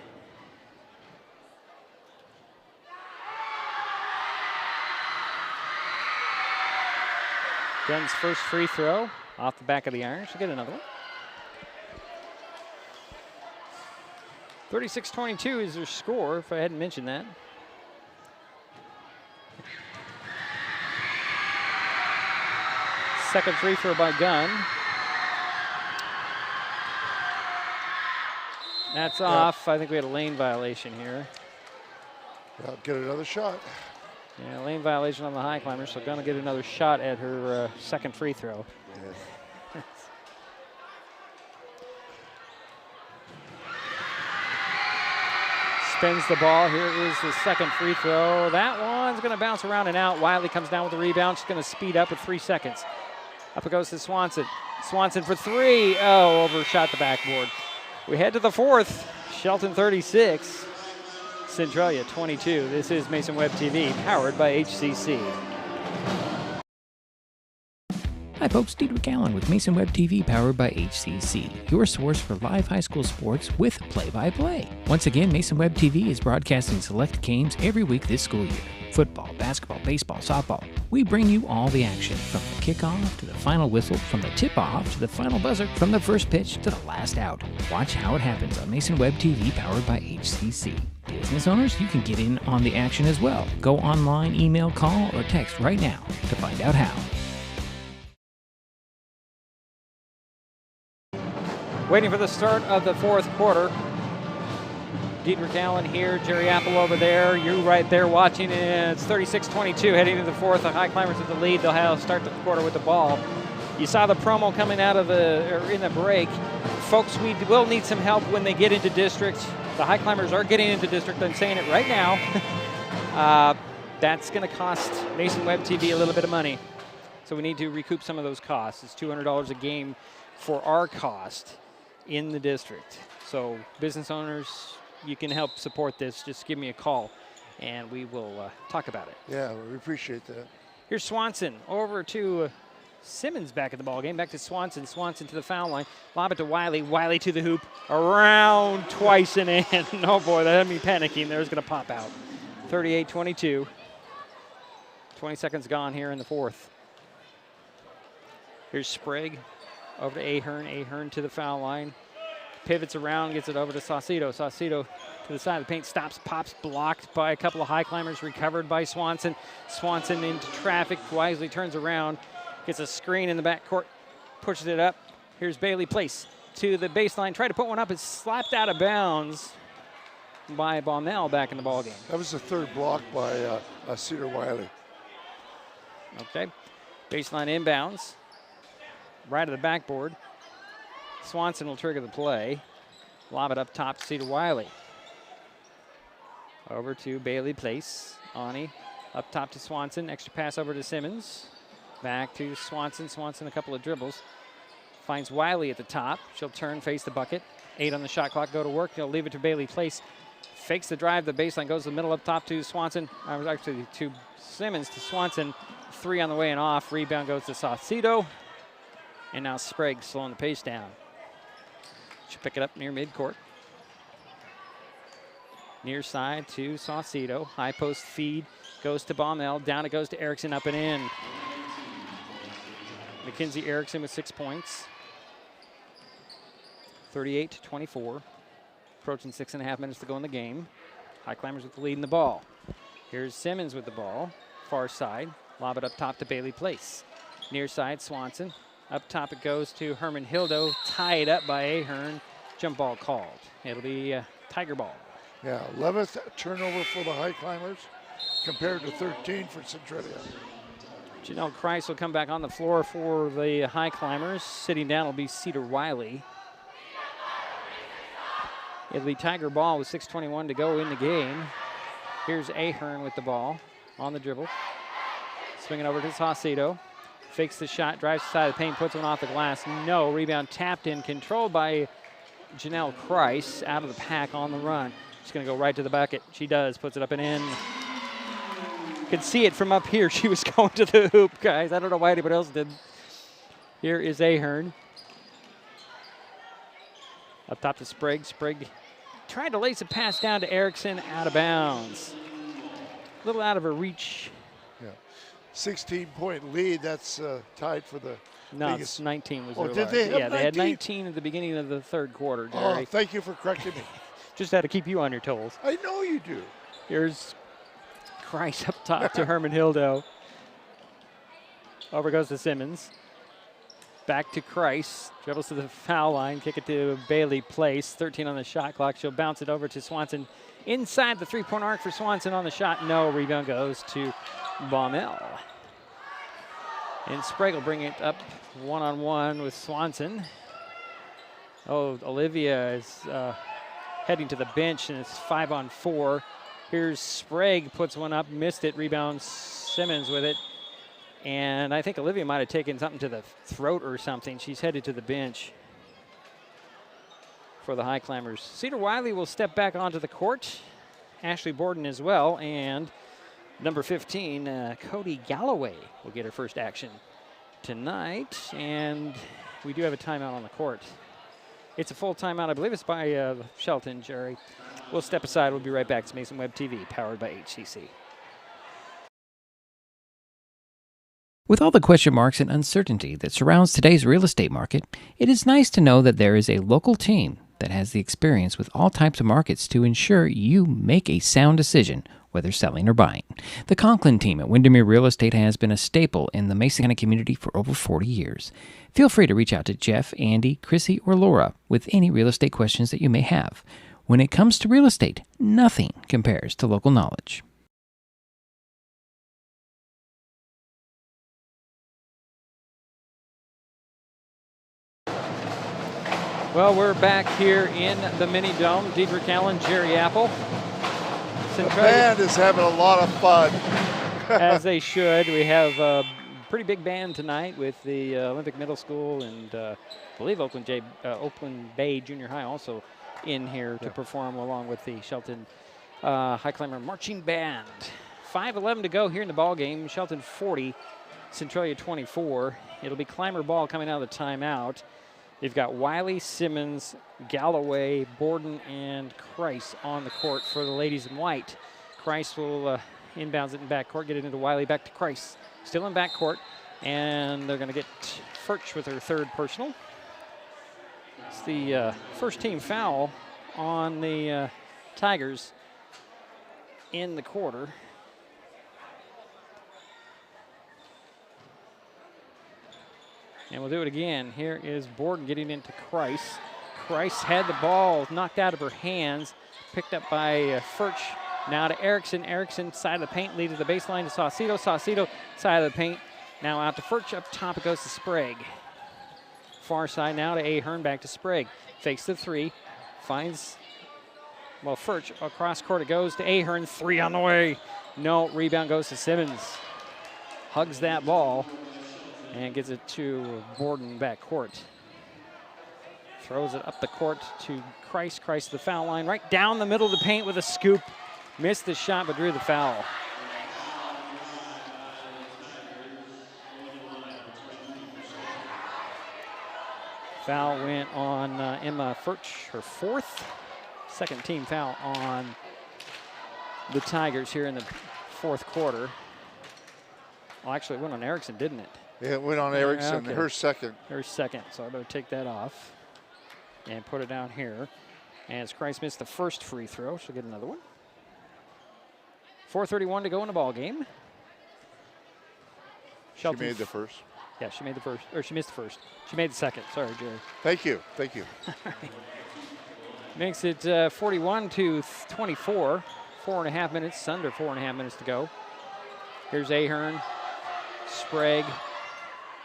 Speaker 3: Gunn's first free throw off the back of the iron. She'll get another one. 36-22 is their score, if I hadn't mentioned that. Second free throw by Gunn. That's off. I think we had a lane violation here.
Speaker 4: Yeah, get another shot.
Speaker 3: Yeah, lane violation on the high climber, so Gunn will get another shot at her second free throw.
Speaker 4: Yeah.
Speaker 3: Spins the ball. Here is the second free throw. That one's going to bounce around and out. Wiley comes down with the rebound. She's going to speed up with 3 seconds. Up it goes to Swanson. Swanson for three. Oh, overshot the backboard. We head to the fourth. Shelton 36. Centralia 22. This is Mason Web TV, powered by HCC.
Speaker 2: Hi folks, Diedrich Allen with Mason Web TV, powered by HCC, your source for live high school sports with play-by-play. Once again, Mason Web TV is broadcasting select games every week this school year. Football, basketball, baseball, softball. We bring you all the action, from the kickoff to the final whistle, from the tip-off to the final buzzer, from the first pitch to the last out. Watch how it happens on Mason Web TV, powered by HCC. Business owners, you can get in on the action as well. Go online, email, call, or text right now to find out how.
Speaker 3: Waiting for the start of the fourth quarter. Diedrich Allen here, Jerry Apple over there. You right there watching it. It's 36-22 heading into the fourth. The High Climbers with the lead. They'll start the quarter with the ball. You saw the promo coming out of in the break. Folks, we will need some help when they get into district. The High Climbers are getting into district. I'm saying it right now. That's going to cost Mason Web TV a little bit of money. So we need to recoup some of those costs. It's $200 a game for our cost in the district. So business owners, you can help support this. Just give me a call and we will talk about it.
Speaker 4: Yeah, we appreciate that.
Speaker 3: Here's Swanson over to Simmons back at the ball game. Back to Swanson. Swanson to the foul line. Lob it to Wiley. Wiley to the hoop. Around twice and in. Oh boy, that had me panicking. There's going to pop out. 38-22. 20 seconds gone here in the fourth. Here's Sprague. Over to Ahern. Ahern to the foul line. Pivots around, gets it over to Saucedo. Saucedo to the side of the paint, stops, pops, blocked by a couple of high climbers, recovered by Swanson. Swanson into traffic, wisely turns around, gets a screen in the backcourt, pushes it up. Here's Bailey Place to the baseline, tried to put one up, it's slapped out of bounds by Baumel back in the ballgame.
Speaker 4: That was the third block by Cedar Wiley.
Speaker 3: Okay, baseline inbounds. Right of the backboard. Swanson will trigger the play. Lob it up top to Cedar Wiley. Over to Bailey Place. Ani up top to Swanson. Extra pass over to Simmons. Back to Swanson. Swanson a couple of dribbles. Finds Wiley at the top. She'll turn, face the bucket. 8 on the shot clock, go to work. They'll leave it to Bailey Place. Fakes the drive, the baseline goes to the middle up top to Swanson. Actually to Simmons to Swanson. 3 on the way and off. Rebound goes to Saucedo. And now Sprague slowing the pace down. She'll pick it up near midcourt. Near side to Saucedo. High post feed goes to Baumel. Down it goes to Erickson, up and in. Mackenzie Erickson with 6 points. 38-24. Approaching 6.5 minutes to go in the game. Highclimbers with the lead in the ball. Here's Simmons with the ball. Far side. Lob it up top to Bailey Place. Near side, Swanson. Up top it goes to Herman Hildo. Tied up by Ahern. Jump ball called. It'll be Tiger ball.
Speaker 4: Yeah, 11th turnover for the Highclimbers compared to 13 for Centralia.
Speaker 3: Janelle Kreis will come back on the floor for the Highclimbers. Sitting down will be Cedar Wiley. It'll be Tiger ball with 6:21 to go in the game. Here's Ahern with the ball on the dribble. Swinging over to Saucedo. Fakes the shot, drives to the side of the paint, puts one off the glass. No, rebound tapped in, controlled by Janelle Kreis, out of the pack on the run. She's gonna go right to the bucket. She does, puts it up and in. You can see it from up here. She was going to the hoop, guys. I don't know why anybody else did. Here is Ahern. Up top to Sprague. Sprague tried to lace a pass down to Erickson, out of bounds. A little out of her reach.
Speaker 4: Yeah, 16-point lead. That's tied for the
Speaker 3: No,
Speaker 4: biggest.
Speaker 3: 19 was
Speaker 4: Oh,
Speaker 3: their
Speaker 4: did
Speaker 3: line.
Speaker 4: they have
Speaker 3: Yeah, they had
Speaker 4: 19?
Speaker 3: 19 at the beginning of the third quarter,
Speaker 4: Oh,
Speaker 3: Jerry.
Speaker 4: thank you for correcting me.
Speaker 3: Just had to keep you on your toes.
Speaker 4: I know you do.
Speaker 3: Here's Kreis up top to Herman Hildo. Over goes to Simmons. Back to Kreis. Dribbles to the foul line. Kick it to Bailey Place. 13 on the shot clock. She'll bounce it over to Swanson. Inside the three-point arc for Swanson on the shot. No. Rebound goes to Baumel. And Sprague will bring it up one-on-one with Swanson. Oh, Olivia is heading to the bench, and it's 5-on-4. Here's Sprague, puts one up, missed it, rebounds Simmons with it. And I think Olivia might have taken something to the throat or something. She's headed to the bench for the Highclimbers. Cedar Wiley will step back onto the court. Ashley Borden as well, and number 15, Cody Galloway will get her first action tonight. And we do have a timeout on the court. It's a full timeout. I believe it's by Shelton, Jerry. We'll step aside. We'll be right back. It's Mason Web TV, powered by HCC.
Speaker 2: With all the question marks and uncertainty that surrounds today's real estate market, it is nice to know that there is a local team that has the experience with all types of markets to ensure you make a sound decision, whether selling or buying. The Conklin team at Windermere Real Estate has been a staple in the Mason County community for over 40 years. Feel free to reach out to Jeff, Andy, Chrissy, or Laura with any real estate questions that you may have. When it comes to real estate, nothing compares to local knowledge.
Speaker 3: Well, we're back here in the mini dome. Deidre Allen, Jerry Apple.
Speaker 4: The band is having a lot of fun.
Speaker 3: As they should. We have a pretty big band tonight with the Olympic Middle School and I believe Oakland Bay Junior High also in here to perform along with the Shelton Highclimber Marching Band. 5:11 to go here in the ball game. Shelton 40, Centralia 24. It'll be Climber ball coming out of the timeout. They've got Wiley, Simmons, Galloway, Borden, and Kreis on the court for the ladies in white. Kreis will inbounds it in backcourt, get it into Wiley, back to Kreis. Still in backcourt, and they're going to get Furch with her third personal. It's the first team foul on the Tigers in the quarter. And we'll do it again. Here is Borden getting into Kreis. Kreis had the ball knocked out of her hands, picked up by Furch. Now to Erickson. Erickson, side of the paint, lead to the baseline to Saucedo. Saucedo, side of the paint. Now out to Furch. Up top it goes to Sprague. Far side now to Ahern, back to Sprague. Fakes the three. Finds, well, Furch across court it goes to Ahern. 3 on the way. No, rebound goes to Simmons. Hugs that ball and gets it to Borden back court. Throws it up the court to Christ. Christ to the foul line. Right down the middle of the paint with a scoop. Missed the shot, but drew the foul. Foul went on Emma Furch, her 4th. Second team foul on the Tigers here in the 4th quarter. Well, actually, it went on Erickson, didn't it?
Speaker 4: Yeah, it went on Erickson,
Speaker 3: Okay.
Speaker 4: her second.
Speaker 3: Her second, so I better take that off and put it down here. As Christ missed the first free throw, she'll get another one. 4:31 to go in the ball game.
Speaker 4: She made the first.
Speaker 3: Yeah, she made the first, or she missed the first. She made the second. Sorry, Jerry.
Speaker 4: Thank you. Thank you.
Speaker 3: Makes it 41 to 24. 4.5 minutes, under 4.5 minutes to go. Here's Ahern. Sprague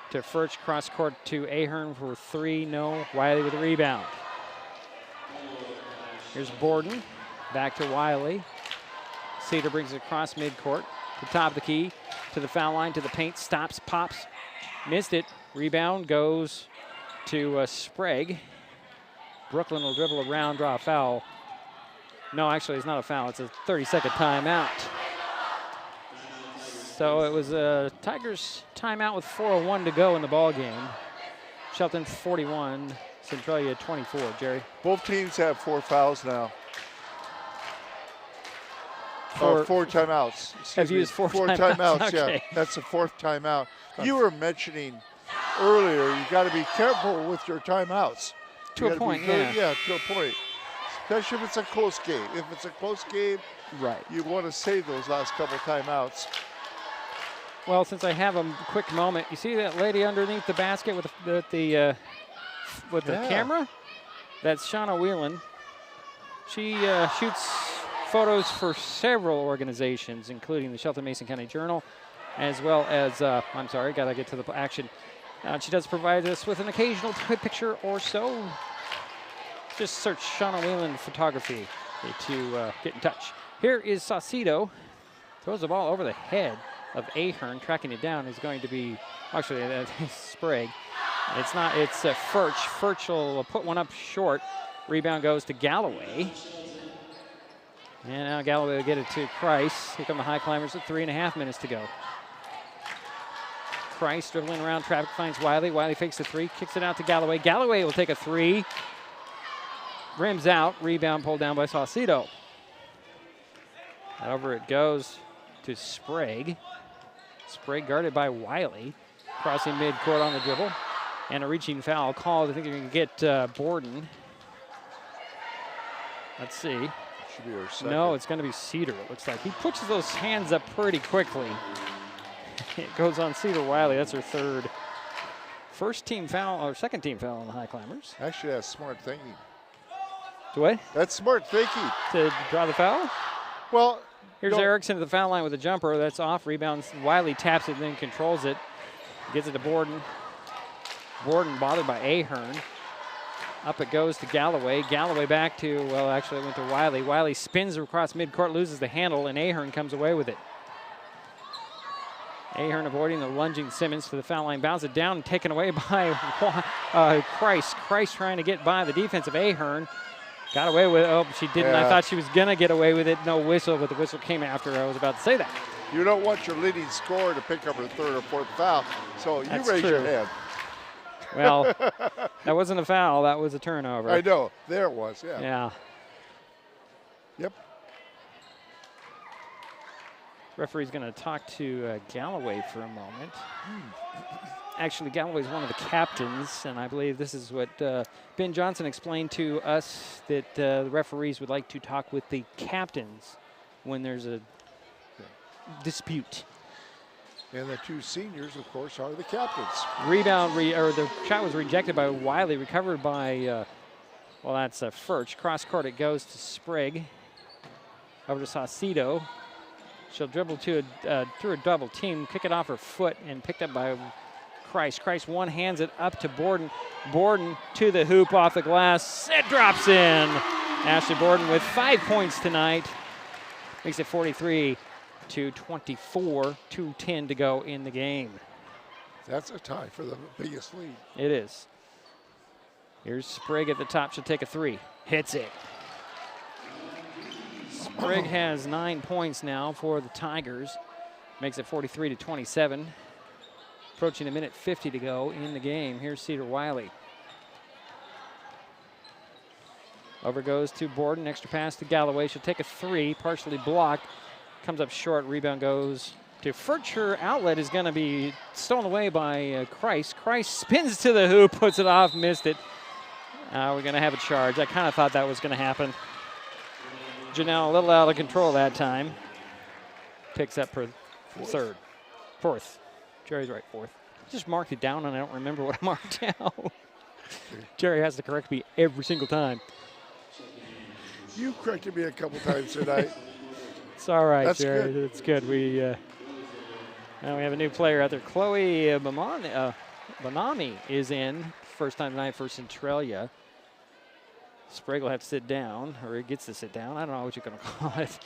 Speaker 3: to Furch, cross court to Ahern for 3. No. Wiley with a rebound. Here's Borden. Back to Wiley. Cedar brings it across midcourt to top of the key, to the foul line, to the paint, stops, pops, missed it. Rebound goes to Sprague. Brooklyn will dribble around, draw a foul. No, actually, it's not a foul. It's a 30-second timeout. So it was a Tigers timeout with 4:01 to go in the ball game. Shelton 41, Centralia 24. Jerry?
Speaker 4: Both teams have 4 fouls now.
Speaker 3: Four
Speaker 4: timeouts.
Speaker 3: Have you used four
Speaker 4: timeouts,
Speaker 3: okay.
Speaker 4: Yeah. That's the 4th timeout. You were mentioning earlier, you got to be careful with your timeouts.
Speaker 3: To a point, yeah.
Speaker 4: Yeah, to a point. Especially if it's a close game. If it's a close game,
Speaker 3: right,
Speaker 4: you want to save those last couple timeouts.
Speaker 3: Well, since I have a quick moment, you see that lady underneath the basket with the camera? That's Shauna Whelan. She shoots photos for several organizations, including the Shelton Mason County Journal, as well as, I'm sorry, got to get to the action. She does provide us with an occasional picture or so. Just search Shauna Whelan Photography to get in touch. Here is Saucedo. Throws the ball over the head of Ahern. Tracking it down is going to be, actually, Sprague. It's not, it's Furch. Furch will put one up short. Rebound goes to Galloway. And now Galloway will get it to Christ. Here come the Highclimbers with 3.5 minutes to go. Christ dribbling around traffic, finds Wiley. Wiley fakes the 3, kicks it out to Galloway. Galloway will take a 3. Rims out, rebound pulled down by Saucedo. Over it goes to Sprague. Sprague guarded by Wiley. Crossing midcourt on the dribble. And a reaching foul called. I think they're going to get Borden. Let's see.
Speaker 4: Should be her second.
Speaker 3: No, it's going to be Cedar, it looks like. He puts those hands up pretty quickly. It goes on Cedar Wiley. That's her 3rd. First team foul, or second team foul on the Highclimbers.
Speaker 4: Actually, that's smart thinking.
Speaker 3: To what?
Speaker 4: That's smart thinking.
Speaker 3: To draw the foul?
Speaker 4: Well,
Speaker 3: here's Erickson to the foul line with a jumper. That's off. Rebounds. Wiley taps it and then controls it. Gets it to Borden. Borden bothered by Ahern. Up it goes to Galloway. Galloway back to, well, actually it went to Wiley. Wiley spins across midcourt, loses the handle, and Ahern comes away with it. Ahern avoiding the lunging Simmons to the foul line. Bounce it down and taken away by Christ. Christ trying to get by the defensive Ahern. Got away with it. Oh, she didn't.
Speaker 4: Yeah.
Speaker 3: I thought she was going to get away with it. No whistle, but the whistle came after I was about to say that.
Speaker 4: You don't want your leading scorer to pick up her 3rd or 4th foul, so you
Speaker 3: That's
Speaker 4: raise your
Speaker 3: true.
Speaker 4: hand.
Speaker 3: Well, that wasn't a foul. That was a turnover.
Speaker 4: I know. There it was, yeah.
Speaker 3: Yeah.
Speaker 4: Yep.
Speaker 3: Referee's going to talk to Galloway for a moment. Actually, Galloway's one of the captains, and I believe this is what Ben Johnson explained to us, that the referees would like to talk with the captains when there's a dispute.
Speaker 4: And the 2 seniors, of course, are the captains.
Speaker 3: Rebound, or the shot was rejected by Wiley, recovered by, well, that's Furch. Cross court, it goes to Sprague. Over to Saucedo. She'll dribble to through a double team, kick it off her foot, and picked up by Christ. Christ one hands it up to Borden. Borden to the hoop off the glass. It drops in. Ashley Borden with 5 points tonight. Makes it 43 to 24, 2:10 to go in the game.
Speaker 4: That's a tie for the biggest lead.
Speaker 3: It is. Here's Sprague at the top. She'll take a three. Hits it. Sprague has 9 points now for the Tigers. Makes it 43-27. Approaching a minute 50 to go in the game. Here's Cedar Wiley. Over goes to Borden. Extra pass to Galloway. She'll take a three. Partially blocked. Comes up short. Rebound goes to Furch. Her outlet is going to be stolen away by Kreis. Kreis spins to the hoop. Puts it off. Missed it. We're going to have a charge. I kind of thought that was going to happen. Janelle a little out of control that time. Picks up for fourth. Jerry's right, fourth. Just marked it down and I don't remember what I marked down. Jerry has to correct me every single time.
Speaker 4: You corrected me a couple times tonight.
Speaker 3: It's all right,
Speaker 4: That's
Speaker 3: Jerry.
Speaker 4: good.
Speaker 3: It's good. We have a new player out there. Chloe Bonami is in. First time tonight for Centralia. Sprague will have to sit down, or he gets to sit down. I don't know what you're going to call it.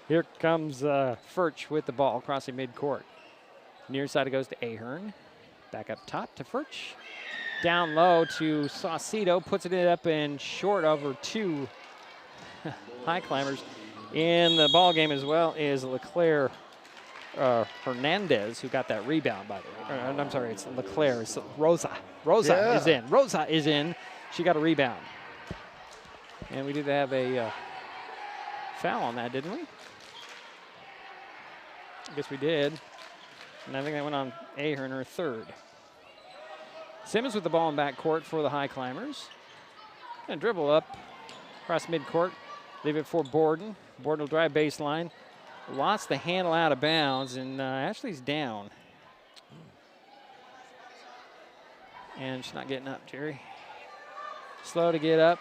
Speaker 3: Here comes Furch with the ball crossing midcourt. Near side it goes to Ahern. Back up top to Furch. Down low to Saucedo. Puts it up and short over two Highclimbers. In the ball game as well is Leclerc Hernandez, who got that rebound, by the way. I'm sorry, it's Leclerc. It's Rosa. Rosa is in. Rosa is in. She got a rebound. And we did have a foul on that, didn't we? I guess we did. And I think that went on Ahern, her third. Simmons with the ball in backcourt for the Highclimbers. Gonna dribble up across midcourt. Leave it for Borden. Borden will drive baseline. Lost the handle out of bounds, and Ashley's down. And she's not getting up, Jerry. Slow to get up.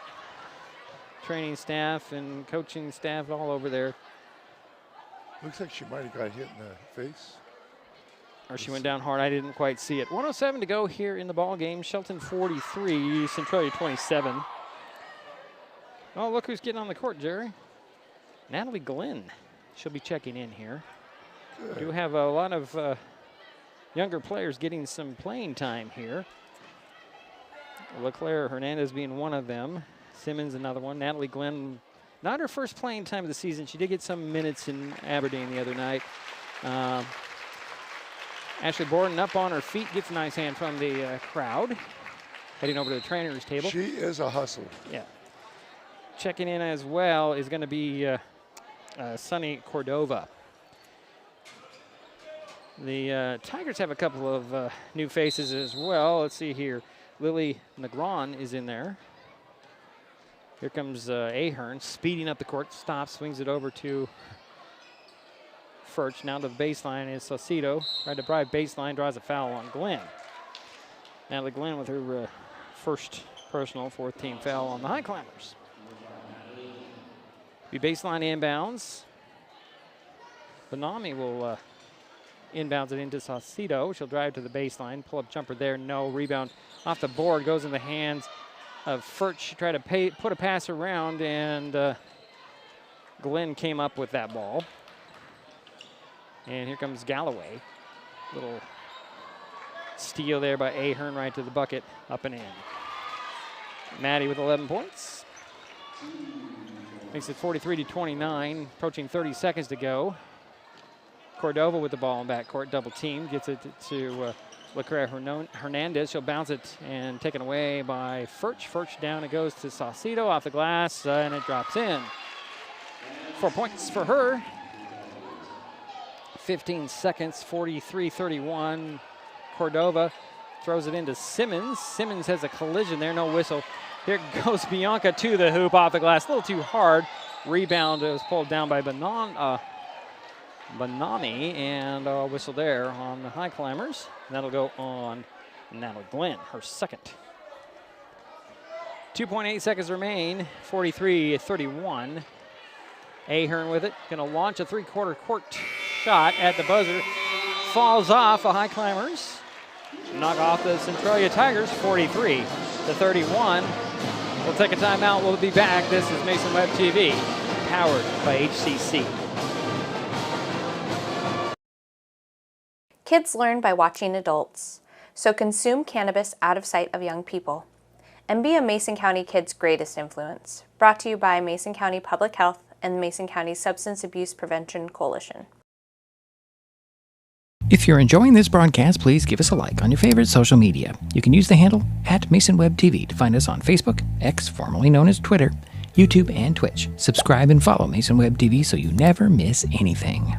Speaker 3: Training staff and coaching staff all over there.
Speaker 4: Looks like she might have got hit in the face.
Speaker 3: Or she went down hard. I didn't quite see it. 1:07 to go here in the ball game. Shelton 43, Centralia 27. Oh, look who's getting on the court, Jerry. Natalie Glenn. She'll be checking in here. Good. We do have a lot of younger players getting some playing time here. Leclerc Hernandez being one of them. Simmons another one. Natalie Glenn, not her first playing time of the season. She did get some minutes in Aberdeen the other night. Ashley Borden up on her feet, gets a nice hand from the crowd. Heading over to the trainer's table.
Speaker 4: She is a hustler.
Speaker 3: Yeah. Checking in as well is going to be Sunny Cordova. The Tigers have a couple of new faces as well. Let's see here. Lily Negron is in there. Here comes Ahern speeding up the court, stops, swings it over to Furch. Now to the baseline is Saucedo. Tried to drive baseline, draws a foul on Glenn. Natalie Glenn with her first personal fourth team foul on the Highclimbers. Be baseline inbounds. Bonami will inbounds it into Saucedo. She'll drive to the baseline, pull up jumper there, no. Rebound off the board, goes in the hands of Furch. She tried to put a pass around, and Glenn came up with that ball. And here comes Galloway. Little steal there by Ahern right to the bucket, up and in. Maddie with 11 points. Makes it 43-29, approaching 30 seconds to go. Cordova with the ball in backcourt, double team, gets it to Leclerc Hernandez. She'll bounce it and taken away by Furch. Furch down, it goes to Saucedo off the glass, and it drops in. 4 points for her. 15 seconds, 43-31. Cordova throws it into Simmons. Simmons has a collision there, no whistle. Here goes Bianca to the hoop off the glass, a little too hard. Rebound was pulled down by Bonami, and a whistle there on the Highclimbers. That'll go on Natalie Glenn, her second. 2.8 seconds remain, 43-31. Ahern with it, gonna launch a three-quarter court shot at the buzzer. Falls off the Highclimbers. Knock off the Centralia Tigers, 43-31. We'll take a timeout, we'll be back. This is Mason Web TV, powered by HCC.
Speaker 10: Kids learn by watching adults, so consume cannabis out of sight of young people. and be a Mason County kid's greatest influence. Brought to you by Mason County Public Health and the Mason County Substance Abuse Prevention Coalition.
Speaker 2: If you're enjoying this broadcast, please give us a like on your favorite social media. You can use the handle @MasonWebTV to find us on Facebook, X, formerly known as Twitter, YouTube, and Twitch. Subscribe and follow Mason Web TV so you never miss anything.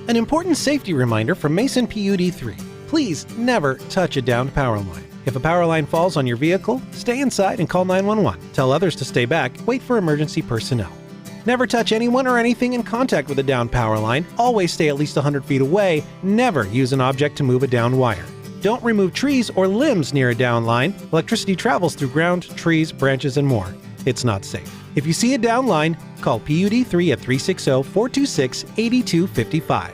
Speaker 9: An important safety reminder from Mason PUD 3. Please never touch a downed power line. If a power line falls on your vehicle, stay inside and call 911. Tell others to stay back, wait for emergency personnel. Never touch anyone or anything in contact with a downed power line. Always stay at least 100 feet away. Never use an object to move a downed wire. Don't remove trees or limbs near a downed line. Electricity travels through ground, trees, branches, and more. It's not safe. If you see a downed line, call PUD 3 at 360-426-8255.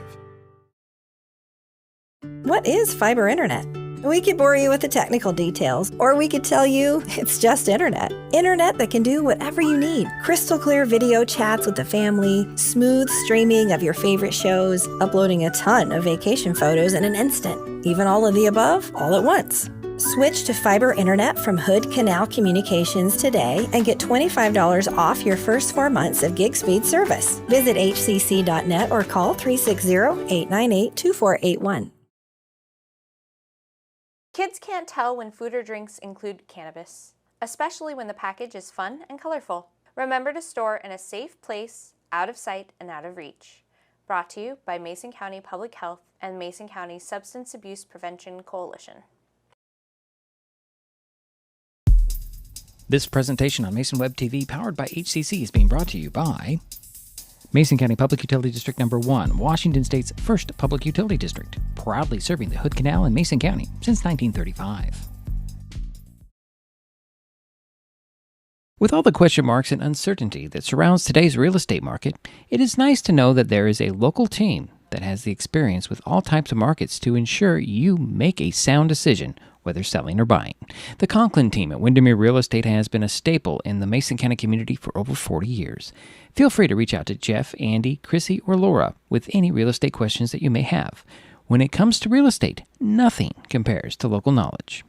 Speaker 5: What is fiber internet? We could bore you with the technical details, or we could tell you it's just internet. Internet that can do whatever you need. Crystal clear video chats with the family, smooth streaming of your favorite shows, uploading a ton of vacation photos in an instant. Even all of the above, all at once. Switch to fiber internet from Hood Canal Communications today and get $25 off your first 4 months of gig speed service. Visit hcc.net or call 360-898-2481.
Speaker 10: Kids can't tell when food or drinks include cannabis, especially when the package is fun and colorful. Remember to store in a safe place, out of sight and out of reach. Brought to you by Mason County Public Health and Mason County Substance Abuse Prevention Coalition.
Speaker 2: This presentation on Mason Web TV, powered by HCC, is being brought to you by Mason County Public Utility District Number 1, Washington State's first public utility district, proudly serving the Hood Canal in Mason County since 1935. With all the question marks and uncertainty that surrounds today's real estate market, it is nice to know that there is a local team that has the experience with all types of markets to ensure you make a sound decision whether selling or buying. The Conklin team at Windermere Real Estate has been a staple in the Mason County community for over 40 years. Feel free to reach out to Jeff, Andy, Chrissy, or Laura with any real estate questions that you may have. When it comes to real estate, nothing compares to local knowledge.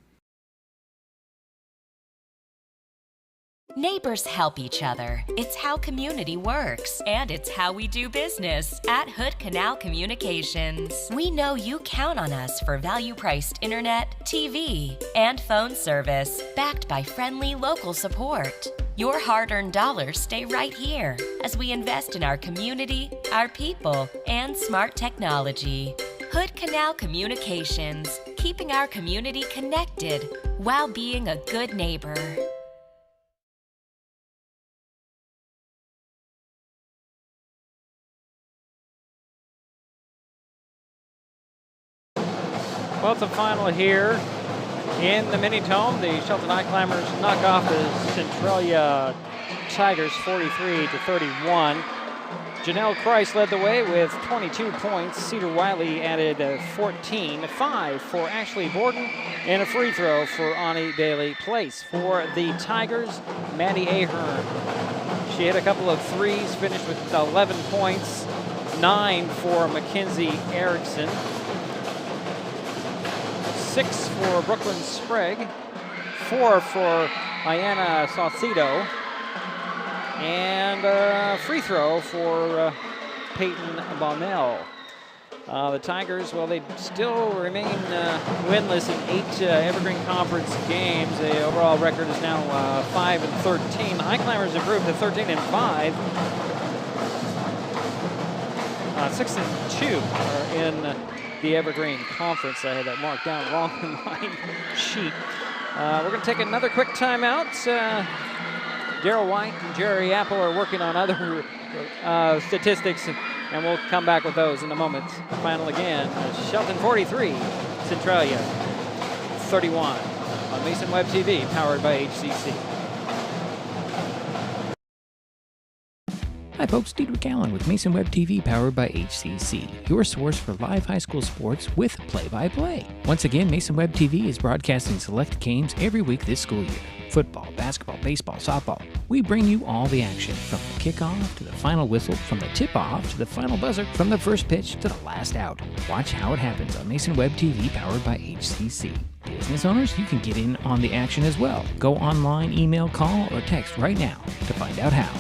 Speaker 7: Neighbors help each other. It's how community works, and it's how we do business at Hood Canal Communications. We know you count on us for value-priced internet, TV, and phone service, backed by friendly local support. Your hard-earned dollars stay right here as we invest in our community, our people, and smart technology. Hood Canal Communications, keeping our community connected while being a good neighbor.
Speaker 3: Well, it's a final here in the Mini-Tome. The Shelton Highclimbers knock off the Centralia Tigers 43-31. Janelle Christ led the way with 22 points. Cedar Wiley added 14, 5 for Ashley Borden, and a free throw for Ani Daly Place. For the Tigers, Maddie Ahern. She hit a couple of threes, finished with 11 points, 9 for Mackenzie Erickson. 6 for Brooklyn Sprague, 4 for Ayanna Saucedo, and a free throw for Peyton Bonnell. The Tigers, well, they still remain winless in 8 Evergreen Conference games. The overall record is now 5-13. The Highclimbers improved to 13-5. 6-2 are in the Evergreen Conference. I had that marked down wrong in my sheet. We're going to take another quick timeout. Daryl White and Jerry Apple are working on other statistics, and we'll come back with those in a moment. Final again, Shelton 43, Centralia 31 on Mason Web TV, powered by HCC.
Speaker 2: Hi folks, Diedrich Allen with Mason Web TV, powered by HCC, your source for live high school sports with play-by-play. Once again, Mason Web TV is broadcasting select games every week this school year. Football, basketball, baseball, softball. We bring you all the action, from the kickoff to the final whistle, from the tip-off to the final buzzer, from the first pitch to the last out. Watch how it happens on Mason Web TV, powered by HCC. Business owners, you can get in on the action as well. Go online, email, call, or text right now to find out how.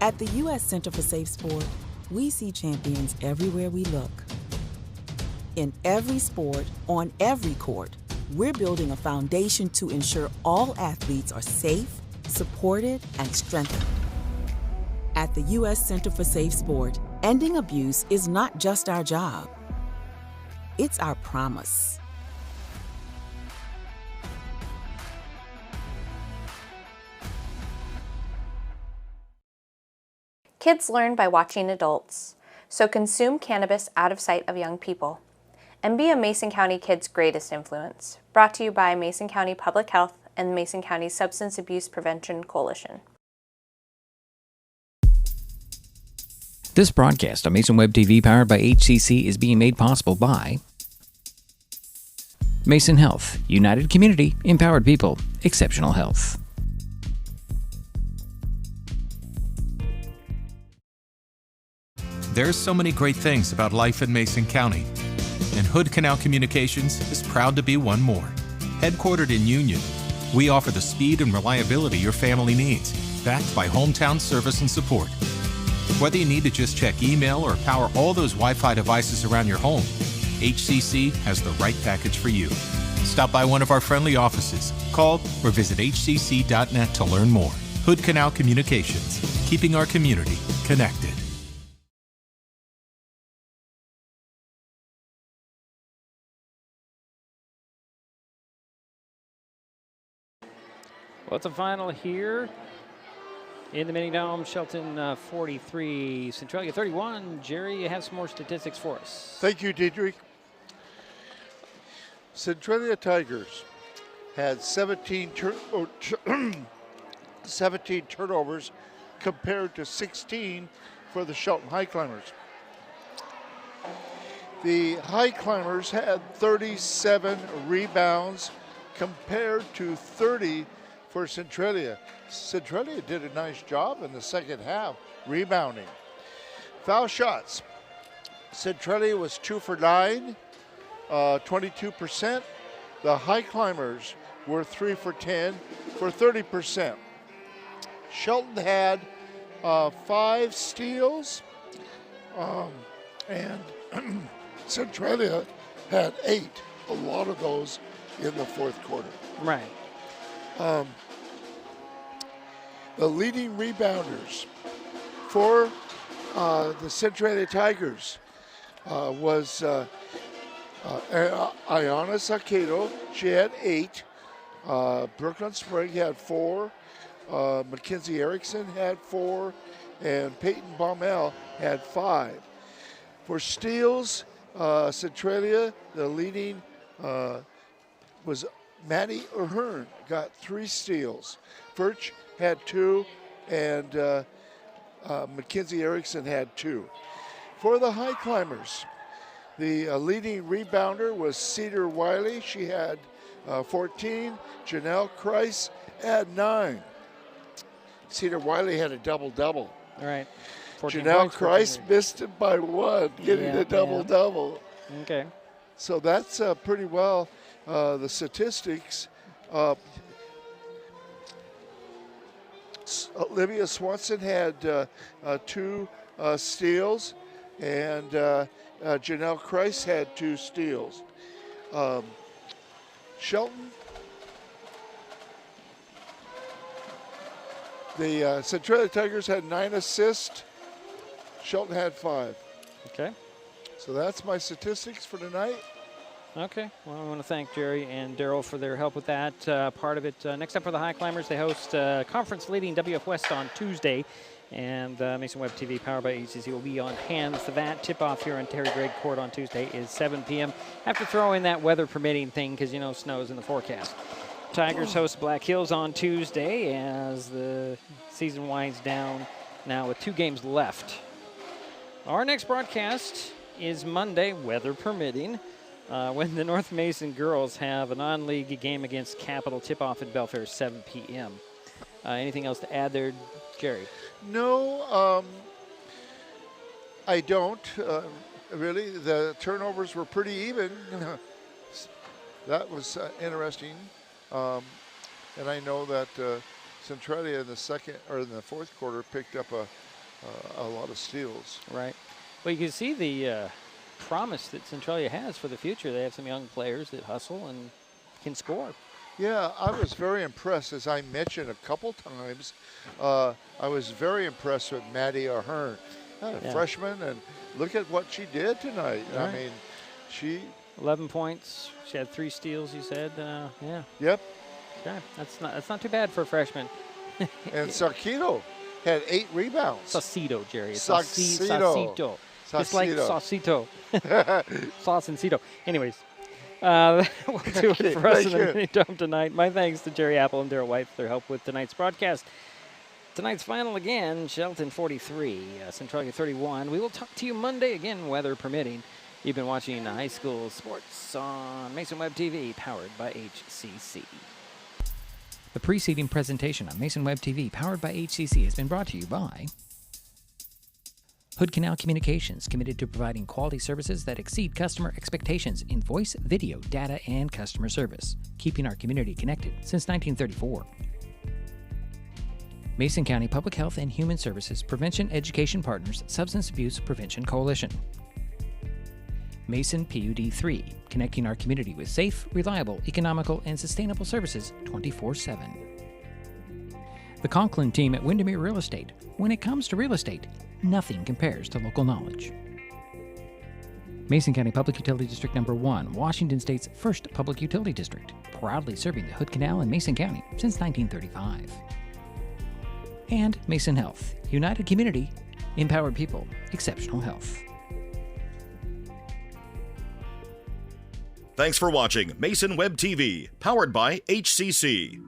Speaker 11: At the U.S. Center for Safe Sport, we see champions everywhere we look. In every sport, on every court, we're building a foundation to ensure all athletes are safe, supported, and strengthened. At the U.S. Center for Safe Sport, ending abuse is not just our job. It's our promise.
Speaker 10: Kids learn by watching adults, so consume cannabis out of sight of young people. And be a Mason County kid's greatest influence. Brought to you by Mason County Public Health and the Mason County Substance Abuse Prevention Coalition.
Speaker 2: This broadcast on Mason Web TV, powered by HCC, is being made possible by Mason Health, United Community, Empowered People, Exceptional Health.
Speaker 12: There's so many great things about life in Mason County, and Hood Canal Communications is proud to be one more. Headquartered in Union, we offer the speed and reliability your family needs, backed by hometown service and support. Whether you need to just check email or power all those Wi-Fi devices around your home, HCC has the right package for you. Stop by one of our friendly offices, call, or visit hcc.net to learn more. Hood Canal Communications, keeping our community connected.
Speaker 3: Well, it's a final here in the Mini Dome. Shelton 43, Centralia 31. Jerry, you have some more statistics for us.
Speaker 4: Thank you, Diedrich. Centralia Tigers had 17 turnovers compared to 16 for the Shelton Highclimbers. The Highclimbers had 37 rebounds compared to 30 for Centralia. Centralia did a nice job in the second half rebounding. Foul shots. Centralia was 2 for 9, 22%. The Highclimbers were 3 for 10 for 30%. Shelton had 5 steals, and Centralia had 8. A lot of those in the fourth quarter.
Speaker 3: Right.
Speaker 4: The leading rebounders for the Centralia Tigers was Ayana Sakedo. She had 8. Brooklyn Sprague had 4. Mackenzie Erickson had 4. And Peyton Baumel had 5. For steals, Centralia, the leading was Maddie Ahern, got 3 steals. Furch had 2, and Mackenzie Erickson had 2. For the Highclimbers, the leading rebounder was Cedar Wiley. She had 14. Janelle Kreis had 9. Cedar Wiley had a double-double.
Speaker 3: All right.
Speaker 4: Janelle Kreis missed it by 1, getting a double-double.
Speaker 3: Okay.
Speaker 4: So that's pretty well the statistics. Olivia Swanson had 2 steals, and Janelle Kreis had 2 steals. Shelton, the Centralia Tigers had 9 assists. Shelton had 5.
Speaker 3: Okay.
Speaker 4: So that's my statistics for tonight.
Speaker 3: Okay. Well, I want to thank Jerry and Daryl for their help with that part of it. Next up for the Highclimbers, they host conference leading WF West on Tuesday. And Mason Web TV, powered by HCC, will be on hand for that. Tip-off here on Terry Gregg Court on Tuesday is 7 p.m. Have to throw in that weather permitting thing because, you know, snow's in the forecast. Tigers host Black Hills on Tuesday as the season winds down now with 2 games left. Our next broadcast is Monday, weather permitting, when the North Mason girls have a non-league game against Capital. Tip-off at Belfair, 7 p.m. Anything else to add there, Jerry?
Speaker 4: No, I don't. really. The turnovers were pretty even. That was interesting. And I know that Centralia in the fourth quarter picked up a lot of steals.
Speaker 3: Right. Well, you can see the promise that Centralia has for the future. They have some young players that hustle and can score.
Speaker 4: Yeah, I was very impressed, as I mentioned a couple times. I was very impressed with Maddie Ahern, freshman, and look at what she did tonight.
Speaker 3: Right.
Speaker 4: I mean, she
Speaker 3: 11 points. She had 3 steals. You said, yeah.
Speaker 4: Yep.
Speaker 3: Okay, that's not too bad for a freshman.
Speaker 4: And Sarquito had 8 rebounds.
Speaker 3: Saucito, Jerry.
Speaker 4: Saucito.
Speaker 3: Just like Saucito. Sauce and Cito. Anyways, we'll do it for us in the Mini Dome tonight. My thanks to Jerry Apple and Daryl White for their help with tonight's broadcast. Tonight's final again, Shelton 43, Centralia 31. We will talk to you Monday again, weather permitting. You've been watching high school sports on Mason Web TV, powered by HCC.
Speaker 2: The preceding presentation on Mason Web TV, powered by HCC, has been brought to you by Hood Canal Communications, committed to providing quality services that exceed customer expectations in voice, video, data, and customer service, keeping our community connected since 1934. Mason County Public Health and Human Services Prevention Education Partners Substance Abuse Prevention Coalition. Mason PUD 3, connecting our community with safe, reliable, economical, and sustainable services 24/7. The Conklin team at Windermere Real Estate. When it comes to real estate, nothing compares to local knowledge. Mason County Public Utility District Number 1, Washington State's first public utility district, proudly serving the Hood Canal in Mason County since 1935. And Mason Health, united community, empowered people, exceptional health.
Speaker 1: Thanks for watching Mason Web TV, powered by HCC.